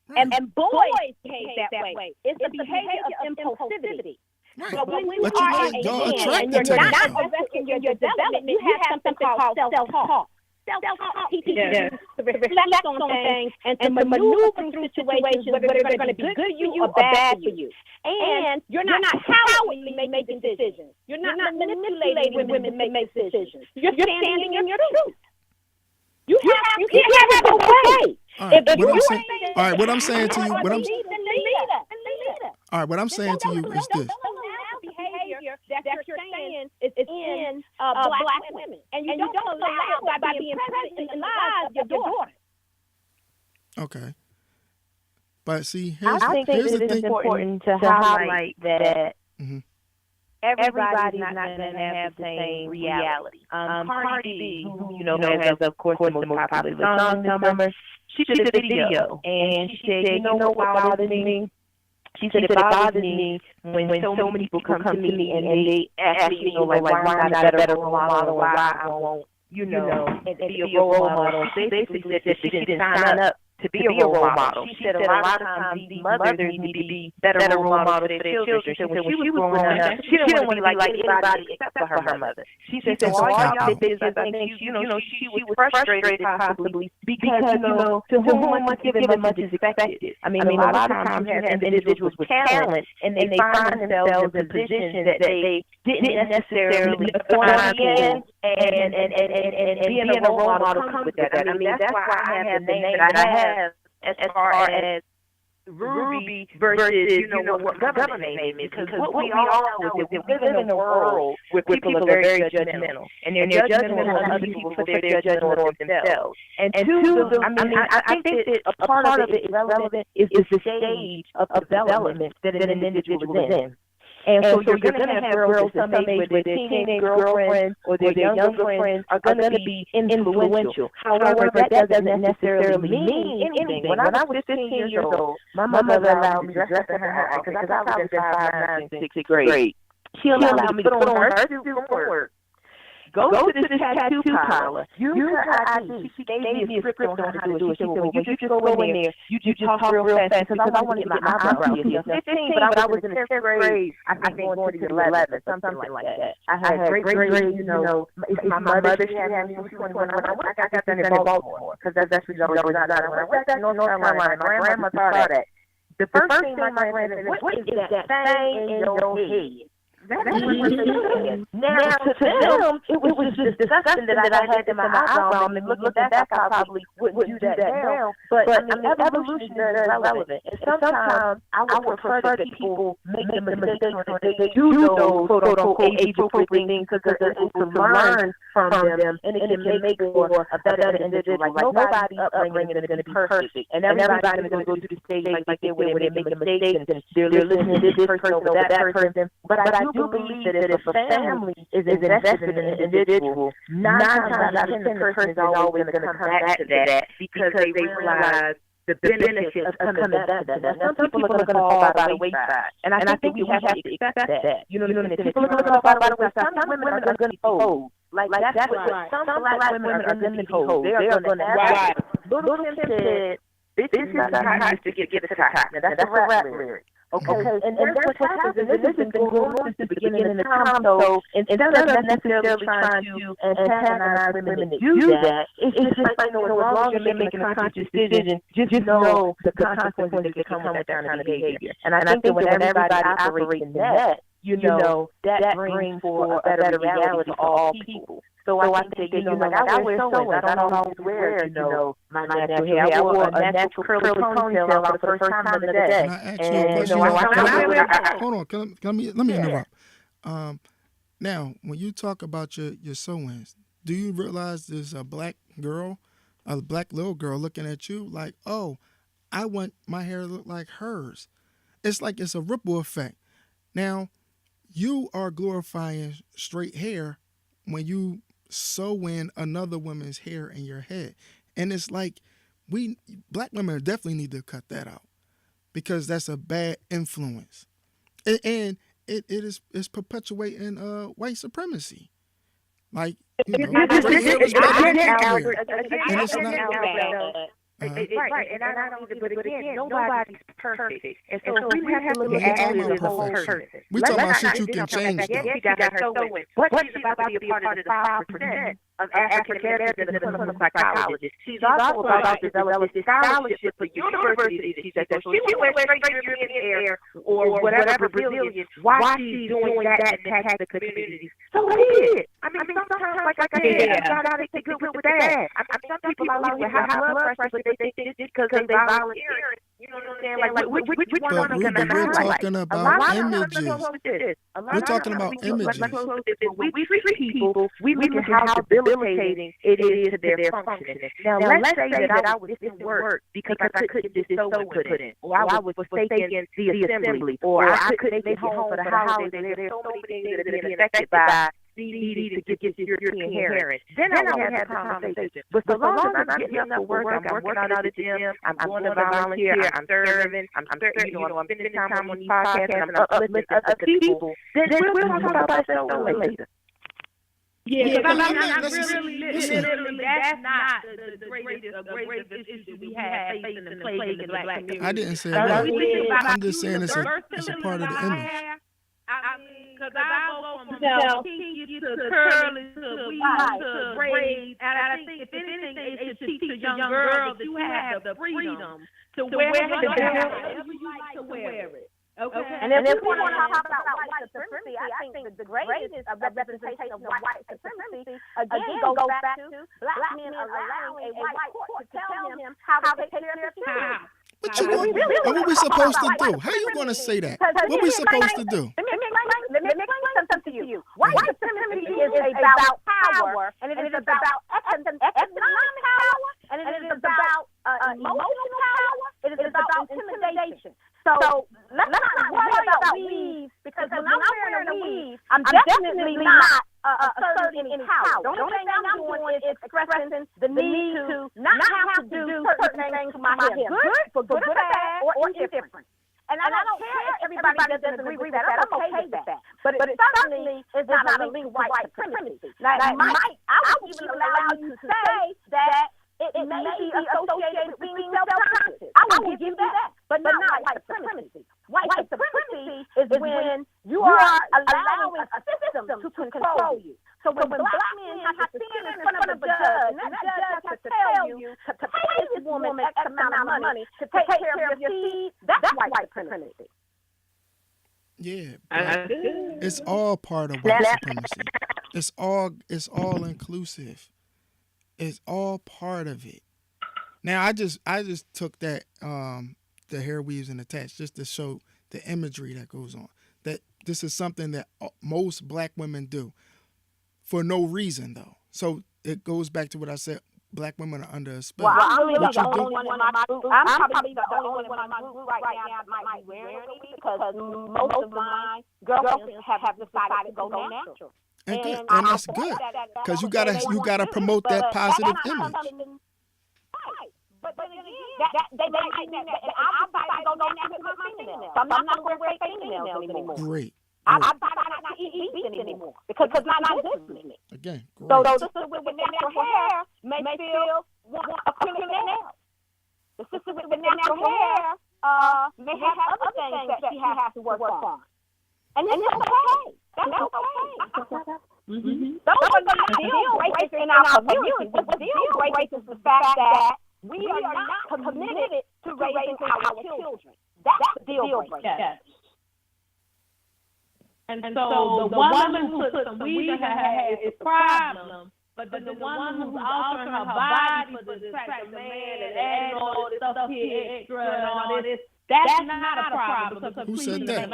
right. And boys behave that way. It's the behavior of impulsivity. Right. But when you But are y'all and attracted to you're that. not arresting your development, you have something called self-talk. Self-talk teaches you to reflect on things and to maneuver through situations, whether they're going to be good for you or bad for you. And you're not cowardly making decisions. You're not manipulating women to make decisions. You're standing in your truth. You can't have it both ways. All right, what I'm saying to you, what I'm saying to you is this. Behavior that you're saying is in black women, and you don't allow it by being present in the lives of your daughter. Okay, but see, here's I think the it's thing. important to highlight that Mhm. everybody's not going to have the same reality. Cardi B, who has of course the most popular song this summer, she did a video and she said, you know what bothers me? She said, it bothers me when so many people come to me and they ask me, why I'm not a better role model, or why I won't, be a role model. Basically, said that she didn't sign up to be a role model. She said a lot of times these mothers need to be better role models for their children. She said when she was growing up, she didn't want to be like anybody except for her mother. She said, so all y'all did is, I think, she was frustrated possibly because, to whom much given, much is expected. I mean, a lot of times you have individuals with talent, and they find themselves in positions that they didn't necessarily want to be in, and being a role model comes with that. I mean, that's why I have the name that I have as far as Ruby versus, what government name is. Because what we all know is that we live in a world where people are very judgmental. And they're judgmental of other people for their judgment of themselves. And two, I think that a part of it is relevant is the stage of development that an individual is in. And so you're going to have girls at some age where their teenage girlfriends or their younger friends are going to be influential. However, that doesn't necessarily mean anything. When I was 15 years old, my mother allowed me to dress in her outfit because I was in 5, 9, 6th grade. She allowed me to put on her suit for work. Go to this tattoo parlor. Use her ID. She gave me a script on how to do it. She said, well, you just go in there. You talk real fast because I want to get my eyebrows done. 15, but I was in the 10th grade. I think going to the 11th, something like that. I had great grades, my mother, she had me when she went when I got done in Baltimore because that's what I was out of. When I went back to North Carolina, my grandma saw that. The first thing my grandma said, what is that thing in your head? That's what they said. Now, to them, it was just disgusting that I had them in my eyebrow. And looking back, I probably wouldn't do that now. But I mean, evolution is very relevant. And sometimes I would prefer that people make the mistakes or they do those quote-unquote age-appropriate things because it's to learn from them, and it can make for a better individual. Like nobody's upbringing is going to be perfect. And everybody's going to go through the stage like they where they make mistakes and they're listening to this person over that person. But I do believe that if a family is invested in an individual, 9 times out of 10 the person is always going to come back to that because they realize the benefits of coming back to that. Now, some people are going to fall by the wayside, and I think we have to expect that. You know what I mean? People are going to fall by the wayside. Some women are going to be old. Like that's what some black women are going to be old. They are going to have Little Kim said, this is how I used to get to top. Now, that's a rap lyric. Okay, and that's what happens, and this has been going on since the beginning of the time, so instead of necessarily trying to antagonize women that do that, it's just like, as long as you're making a conscious decision, just know the consequences that come with that kind of behavior. And I think that when everybody operates in that, that brings for a better reality for all people. So I think that, like I wear sewings. I don't always wear, my natural hair. I wore a natural curly ponytail for the first time of the day. Can I ask you a question? Hold on. Let me interrupt. Now, when you talk about your sewings, do you realize there's a black little girl looking at you like, oh, I want my hair to look like hers? It's like it's a ripple effect. Now, you are glorifying straight hair when you sew in another woman's hair in your head. And it's like black women definitely need to cut that out because that's a bad influence. And it's perpetuating white supremacy. Like, straight hair is better than hair. And it's not. Right, and I don't either, but again, nobody's perfect. And so we have to look at the whole person. We talking about shit you can change, though. Yes, she got her sewing, but she's about to be a part of the 5% of African Americans in the clinical psychologist. She's also about to develop this scholarship for universities. She's like, so she went straight to European air or whatever Brazilian, why she's doing that to impact the communities. So what is it? I mean, sometimes, like I said, you got to take good with that. Some people are like, have blood pressure, but they think it's because they volunteer. You know what I'm saying? Like, which one are going to we're talking about images. We're talking about images. We treat people, we look at how debilitating it is to their functioning. Now, let's say that I was in work because I couldn't just sew and put in, or I was forsaking the assembly, or I couldn't make it home for the holidays. There's so many things that are being affected by needing to get this European hair. Then I would have the conversation. But so long as I'm getting up for work, I'm working out at the gym, I'm going to volunteer, I'm serving, I'm spending time on these podcasts, I'm uplifting other people, then we'll talk about that later. But so long as I'm getting up for work, I'm working out at the gym, I'm going to volunteer, I'm serving, I'm spending time on these podcasts, I'm uplifting other people, then we'll talk about that later. But so long as I'm getting up for work, I'm working out at the gym, I'm going to volunteer, I'm serving, I'm spending time on these podcasts, I'm uplifting other people, then we'll talk about that later. Yeah, because I'm I'm not literally, that's not the greatest issue that we have facing and plaguing the black community. I didn't say That's that. what we think about I'm just saying it's a part of the image. I mean, because I go from pinky to curly to weave to braids, and I think if anything, it should teach a young girl that you have the freedom to wear your hair however you like to wear it. Okay. And if we want to talk about white supremacy, I think the greatest representation of white supremacy again goes back to black men allowing a white court to tell him how to take care of his children. What we supposed to do? How you going to say that? What we supposed to do? Let me explain something to you. White supremacy is about power, and it is about economic power, and it is about emotional power. It is about intimidation. So let's not worry about weave, because when I'm wearing a weave, I'm definitely not asserting any power. The only thing I'm doing is expressing the need to not have to do certain things to my hair, good or bad, or indifferent. And I don't care if everybody doesn't agree with that. I'm okay with that. But it certainly is not a link to white supremacy. Now, I would even allow you to say that it may be associated with being self-conscious. I will give you that, but not white supremacy. White supremacy is when you are allowing a system to control you. So when black men have to stand in front of a judge, and that judge has to tell you to pay this woman X amount of money to take care of your seed, that's white supremacy. Yeah, it's all part of white supremacy. It's all inclusive. It's all part of it. Now I just took that the hair weaves and attached just to show the imagery that goes on. That this is something that most black women do for no reason though. So it goes back to what I said. Black women are under a spell. Well, I'm really the only one in my group. I'm probably the only one in my group right now that might be wearing it, because most of my girlfriends have decided to go natural. And that's good, because you gotta promote that positive image. Right. But then again, they might mean that I decided to go natural with my fingernails. So I'm not going to wear fingernails anymore. Great. I decided not to eat beef anymore because it's not good for me. Again, great. So the sister with natural hair may feel a criminal. The sister with natural hair may have other things that she has to work on. And that's okay. That's okay. Those are not deal breakers in our community. The deal breakers is the fact that we are not committed to raising our children. That's the deal breaker. Yes. And so the woman who puts some weave in her hair is a problem, but the woman who's altering her body for the attract a man and adding all this stuff here extra and all this, that's not a problem. Who said that?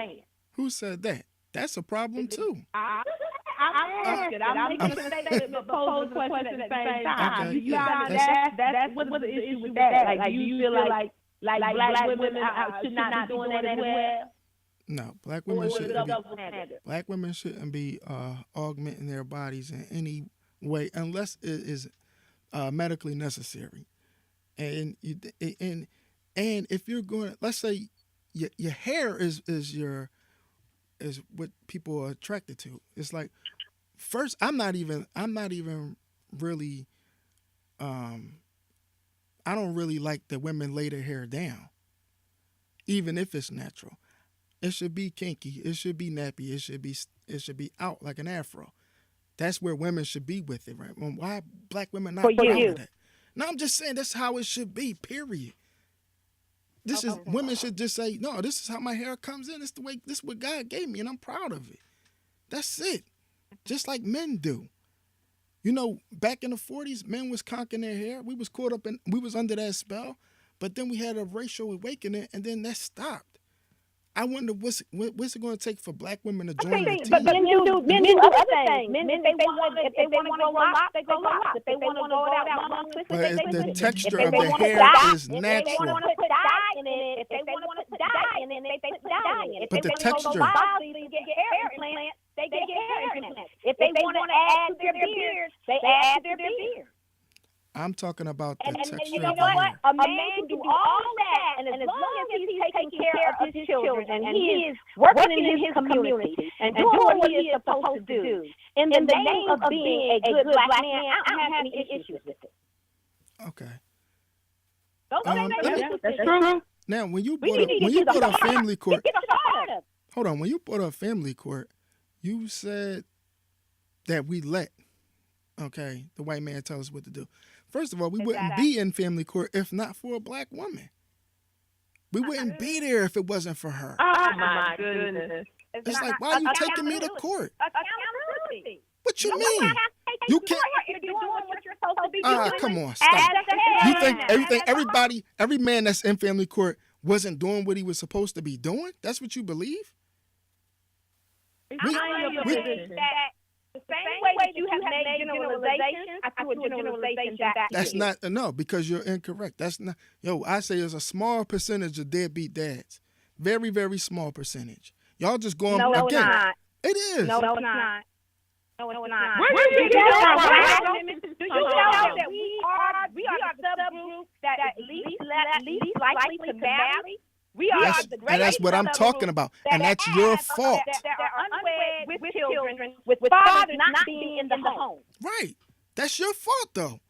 Who said that? That's a problem too. I'm asking. I'm making a statement but posing a question at the same time. Okay. You find that's what's the issue with that? Like, do you feel like black women should not be doing that as well? No, black women shouldn't be augmenting their bodies in any way unless it is medically necessary. And if you're going, let's say your hair is what people are attracted to. It's like, first, I'm not even really I don't really like that women lay their hair down, even if it's natural. It should be kinky. It should be nappy. It should be out like an afro. That's where women should be with it, right? Well, why black women not proud of that? No, I'm just saying that's how it should be. Period. Women should just say, no, this is how my hair comes in. This is what God gave me, and I'm proud of it. That's it. Just like men do. You know, back in the 40s, men was conking their hair. We was under that spell, but then we had a racial awakening, and then that stopped. I wonder what's it going to take for black women to join the team. But men do other things. Men, if they want to go out, they go out. If they want to go out long twisted, the texture of the hair is natural. If they want to put dye in it, if they want to put dye in it, they put dye in it. But the texture. If they get hair implants, they get hair implants. If they want to add to their beard, they add to their beard. I'm talking about the And you texture know of what? the hair. A man can do all that, and as long as he's taking care of his children and he is working in his community and doing what he is supposed to do, in the name of being a good black man, I don't have any issues with it. Okay. Don't let me- That's true. Now, when you We brought need to when you get the brought a start. family court, Get the start. hold on. When you brought a family court, you said that we let, okay, the white man tell us what to do. First of all, we wouldn't be in family court if not for a black woman. We wouldn't be there if it wasn't for her. Oh my goodness. It's like, why are you taking me to court? Accountability. What you You mean? have to take You care can't. of you're doing what you're supposed to be doing. Come on, stop. You think every man that's in family court wasn't doing what he was supposed to be doing? That's what you believe? The same way that you have made generalizations, I threw a generalization back to That's you. not no, because you're incorrect. That's not I say there's a small percentage of deadbeat dads. Very, very small percentage. Y'all just going No, it's again. not. It is. No, it's not. No, it's not. Where Do you you get know that that from? we are the subgroup that is least likely to marry? We are the And that's what I'm talking about. And that's your fault. That are unwed with children, with fathers not being in the home. Right. That's your fault though.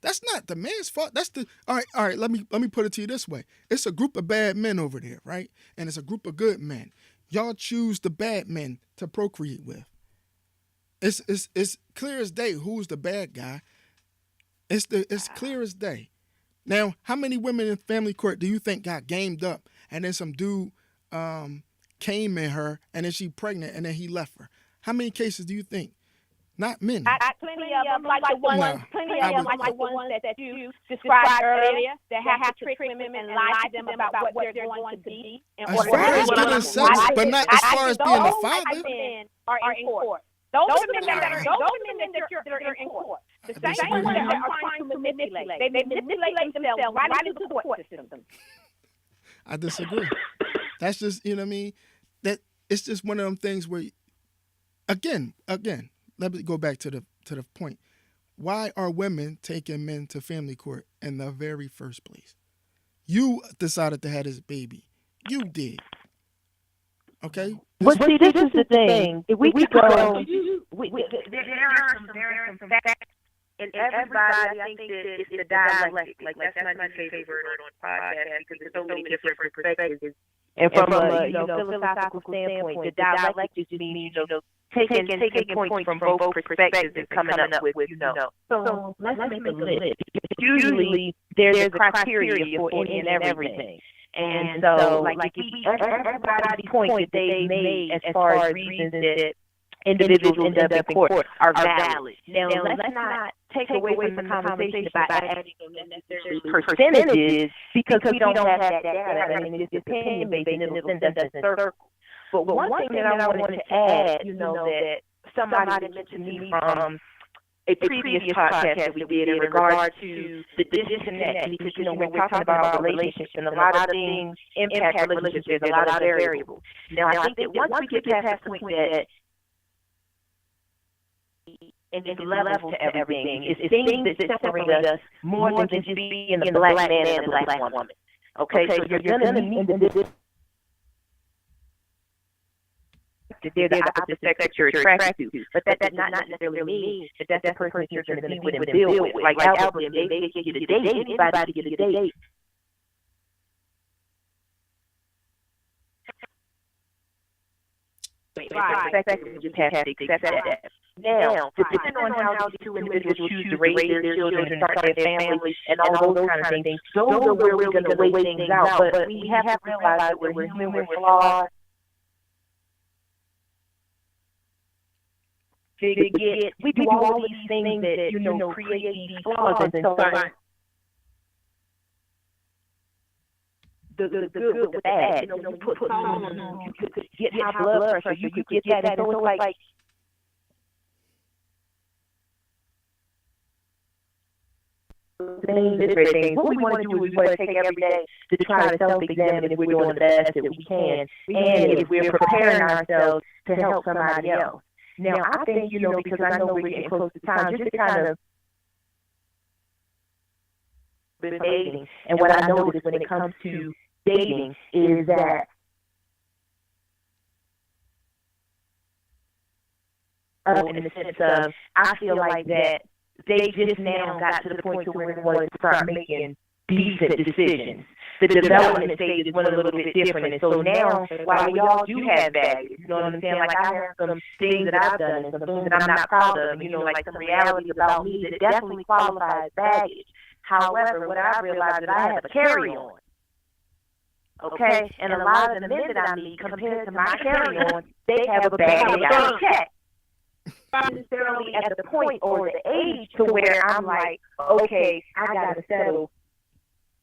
That's not the man's fault. That's the all right, let me put it to you this way. It's a group of bad men over there, right? And it's a group of good men. Y'all choose the bad men to procreate with. It's clear as day who's the bad guy. It's clear as day. Now, how many women in family court do you think got gamed up and then some dude came in her and then she pregnant and then he left her? How many cases do you think? Not many. Plenty of them, like the ones that you described earlier, that have to trick women and lie to them about what they're going to be. As far as getting sex, but not as far as being a father. Are in court. Those are men that are in court. The same ones that are trying to manipulate. They manipulate themselves right into the court system. I disagree. That's just, you know what I mean? That it's just one of them things where, again, let me go back to the point. Why are women taking men to family court in the very first place? You decided to have this baby. You did. Okay? But see, this is the thing. If we could go, there are some facts, and everybody, I think that it's the dialect. Like that's my favorite word on podcast because there's so many different perspectives. and from a philosophical standpoint, the dialect just means taking points from both perspectives and coming up with So let's make a list. Usually there's a criteria for any and everything. And so, like everybody's point that they made as far as reasons that individuals end up in court are valid. Now, let's not take away from the conversation by adding unnecessary percentages because we don't have that data. I mean, it's opinion based and it'll send us in circles. But one thing that I wanted to add, that somebody mentioned to me from a previous podcast that we did in regard to the disconnect, because we're talking about relationships and a lot of things impact relationships. There's a lot of variables. Now, I think that once we get past the point that and there's levels to everything, it's things that separate us more than just being the black man and the black woman. Okay, so you're going to meet this. They're the opposite sex that you're attracted to, but that does not necessarily mean that that's the person that you're going to be with and build with. Like Albert, they get you to date, anybody get you to date. You just have to accept that. Now, depending on how the two individuals choose to raise their children and start their families and all those kind of things, those are where we're going to weigh things out. But we have to realize that we're human, we're flawed. We do all of these things that, create these flaws, and so the good with the bad. You put you could get high blood pressure, you could get that, and so it's like different things. What we want to do is we want to take every day to try to self-examine if we're doing the best that we can, and if we're preparing ourselves to help somebody else. Now, I think, because I know we're getting close to time, just to kind of with dating. And what I noticed when it comes to dating is that in the sense of, I feel like that they just now got to the point to where they wanted to start making decent decisions. The development stage went a little bit different, and so now, while we all do have baggage, you know what I'm saying? Like, I have some things that I've done and some things that I'm not proud of, you know, like some reality about me that definitely qualifies baggage. However, what I realized is I have a carry-on. Okay? And a lot of the men that I meet, compared to my carry-on, they have a bag they got to check. Not necessarily at the point or the age to where I'm like, okay, I got to settle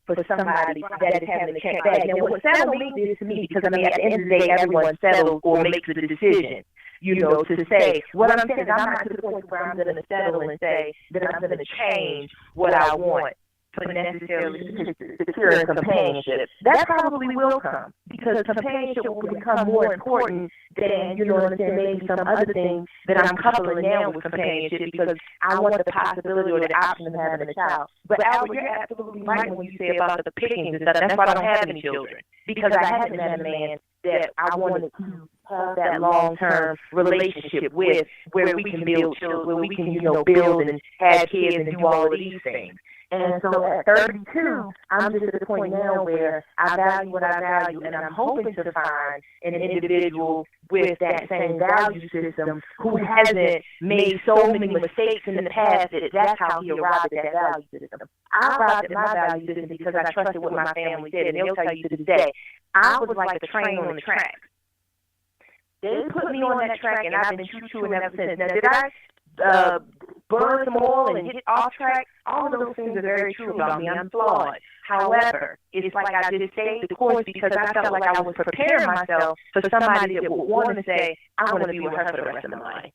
for somebody that is having a check bag. Now, what settle means to me, because I mean, at the end of the day, everyone settles or makes a decision, you know, to say, what I'm saying is I'm not to the point where I'm going to settle and say that I'm going to change what I want for necessarily secure companionship. That probably will come, because companionship will become more important than, you know what I'm saying, maybe some other things that I'm coupling now with companionship, because I want the possibility or the option of having a child. But Albert, you're absolutely right when you say about the pickings and stuff. That's why I don't have any children, because I haven't had a man that I wanted to have that long-term relationship with, where we can build children, where we can, you know, build and have kids and do all of these things. And so at 32, I'm just at the point now where I value what I value, and I'm hoping to find an individual with that same value system who hasn't made so many mistakes in the past that that's how he arrived at that value system. I arrived at my value system because I trusted what my family did, and they'll tell you to this day, I was like a train on the track. They put me on that track, and I've been choo-chooing ever since. Now, did I burn some oil and get off track? All of those things are very true about me. I'm flawed. However, it's like I just stayed the course because I felt like I was preparing myself for somebody that would want to say, I want to be with her for the rest of my life.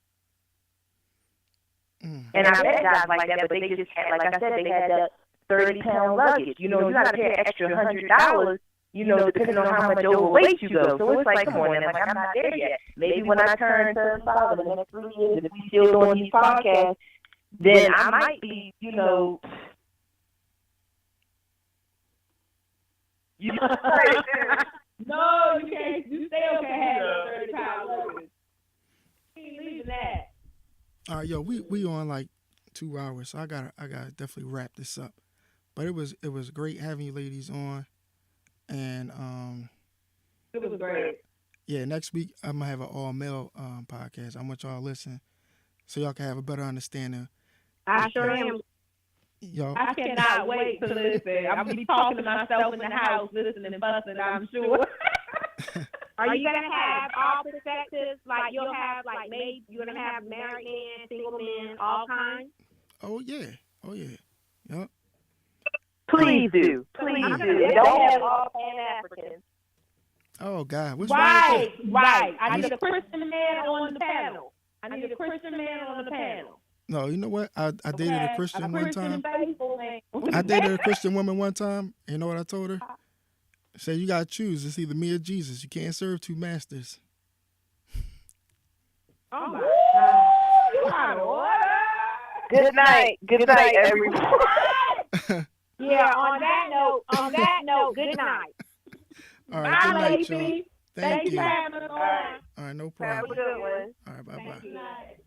And I met guys like that, but they just had, like I said, they had that 30-pound luggage. You know, you got to pay an extra $100, you know, depending on how much overweight you go. So it's like, come on, like, I'm not there yet. Maybe when I turn 35 in the next 3 years, if we still doing these podcasts, then I might be, you know. No, you can't. You still can't have no 30-pound luggage. You ain't leaving that. All right, yo, we on like 2 hours, so I gotta definitely wrap this up. But it was great having you ladies on, and it was great. Yeah, next week I'm gonna have an all male podcast. I want y'all to listen so y'all can have a better understanding. I sure am. Y'all, I cannot wait to listen. I'm gonna be talking to myself in the house, listening and fussing, I'm sure. Are you gonna have all perspectives? Like you'll have like maybe you're gonna have married men, single men, all kinds? Oh yeah. Yep. Please do. Please do. Don't have all Pan-Africans. Oh God, what's right. I need a Christian man on the panel. No, you know what? I dated a Christian one time. I I dated a Christian woman one time. You know what I told her? I said, you gotta choose. It's either me or Jesus. You can't serve two masters. Oh my God. Good night. Good night, everyone. Yeah, on that note, good night. All right, good night, y'all. Lacey. Thank you. For having us on. All right, no Have problem. a good one. All right, bye-bye. Good night.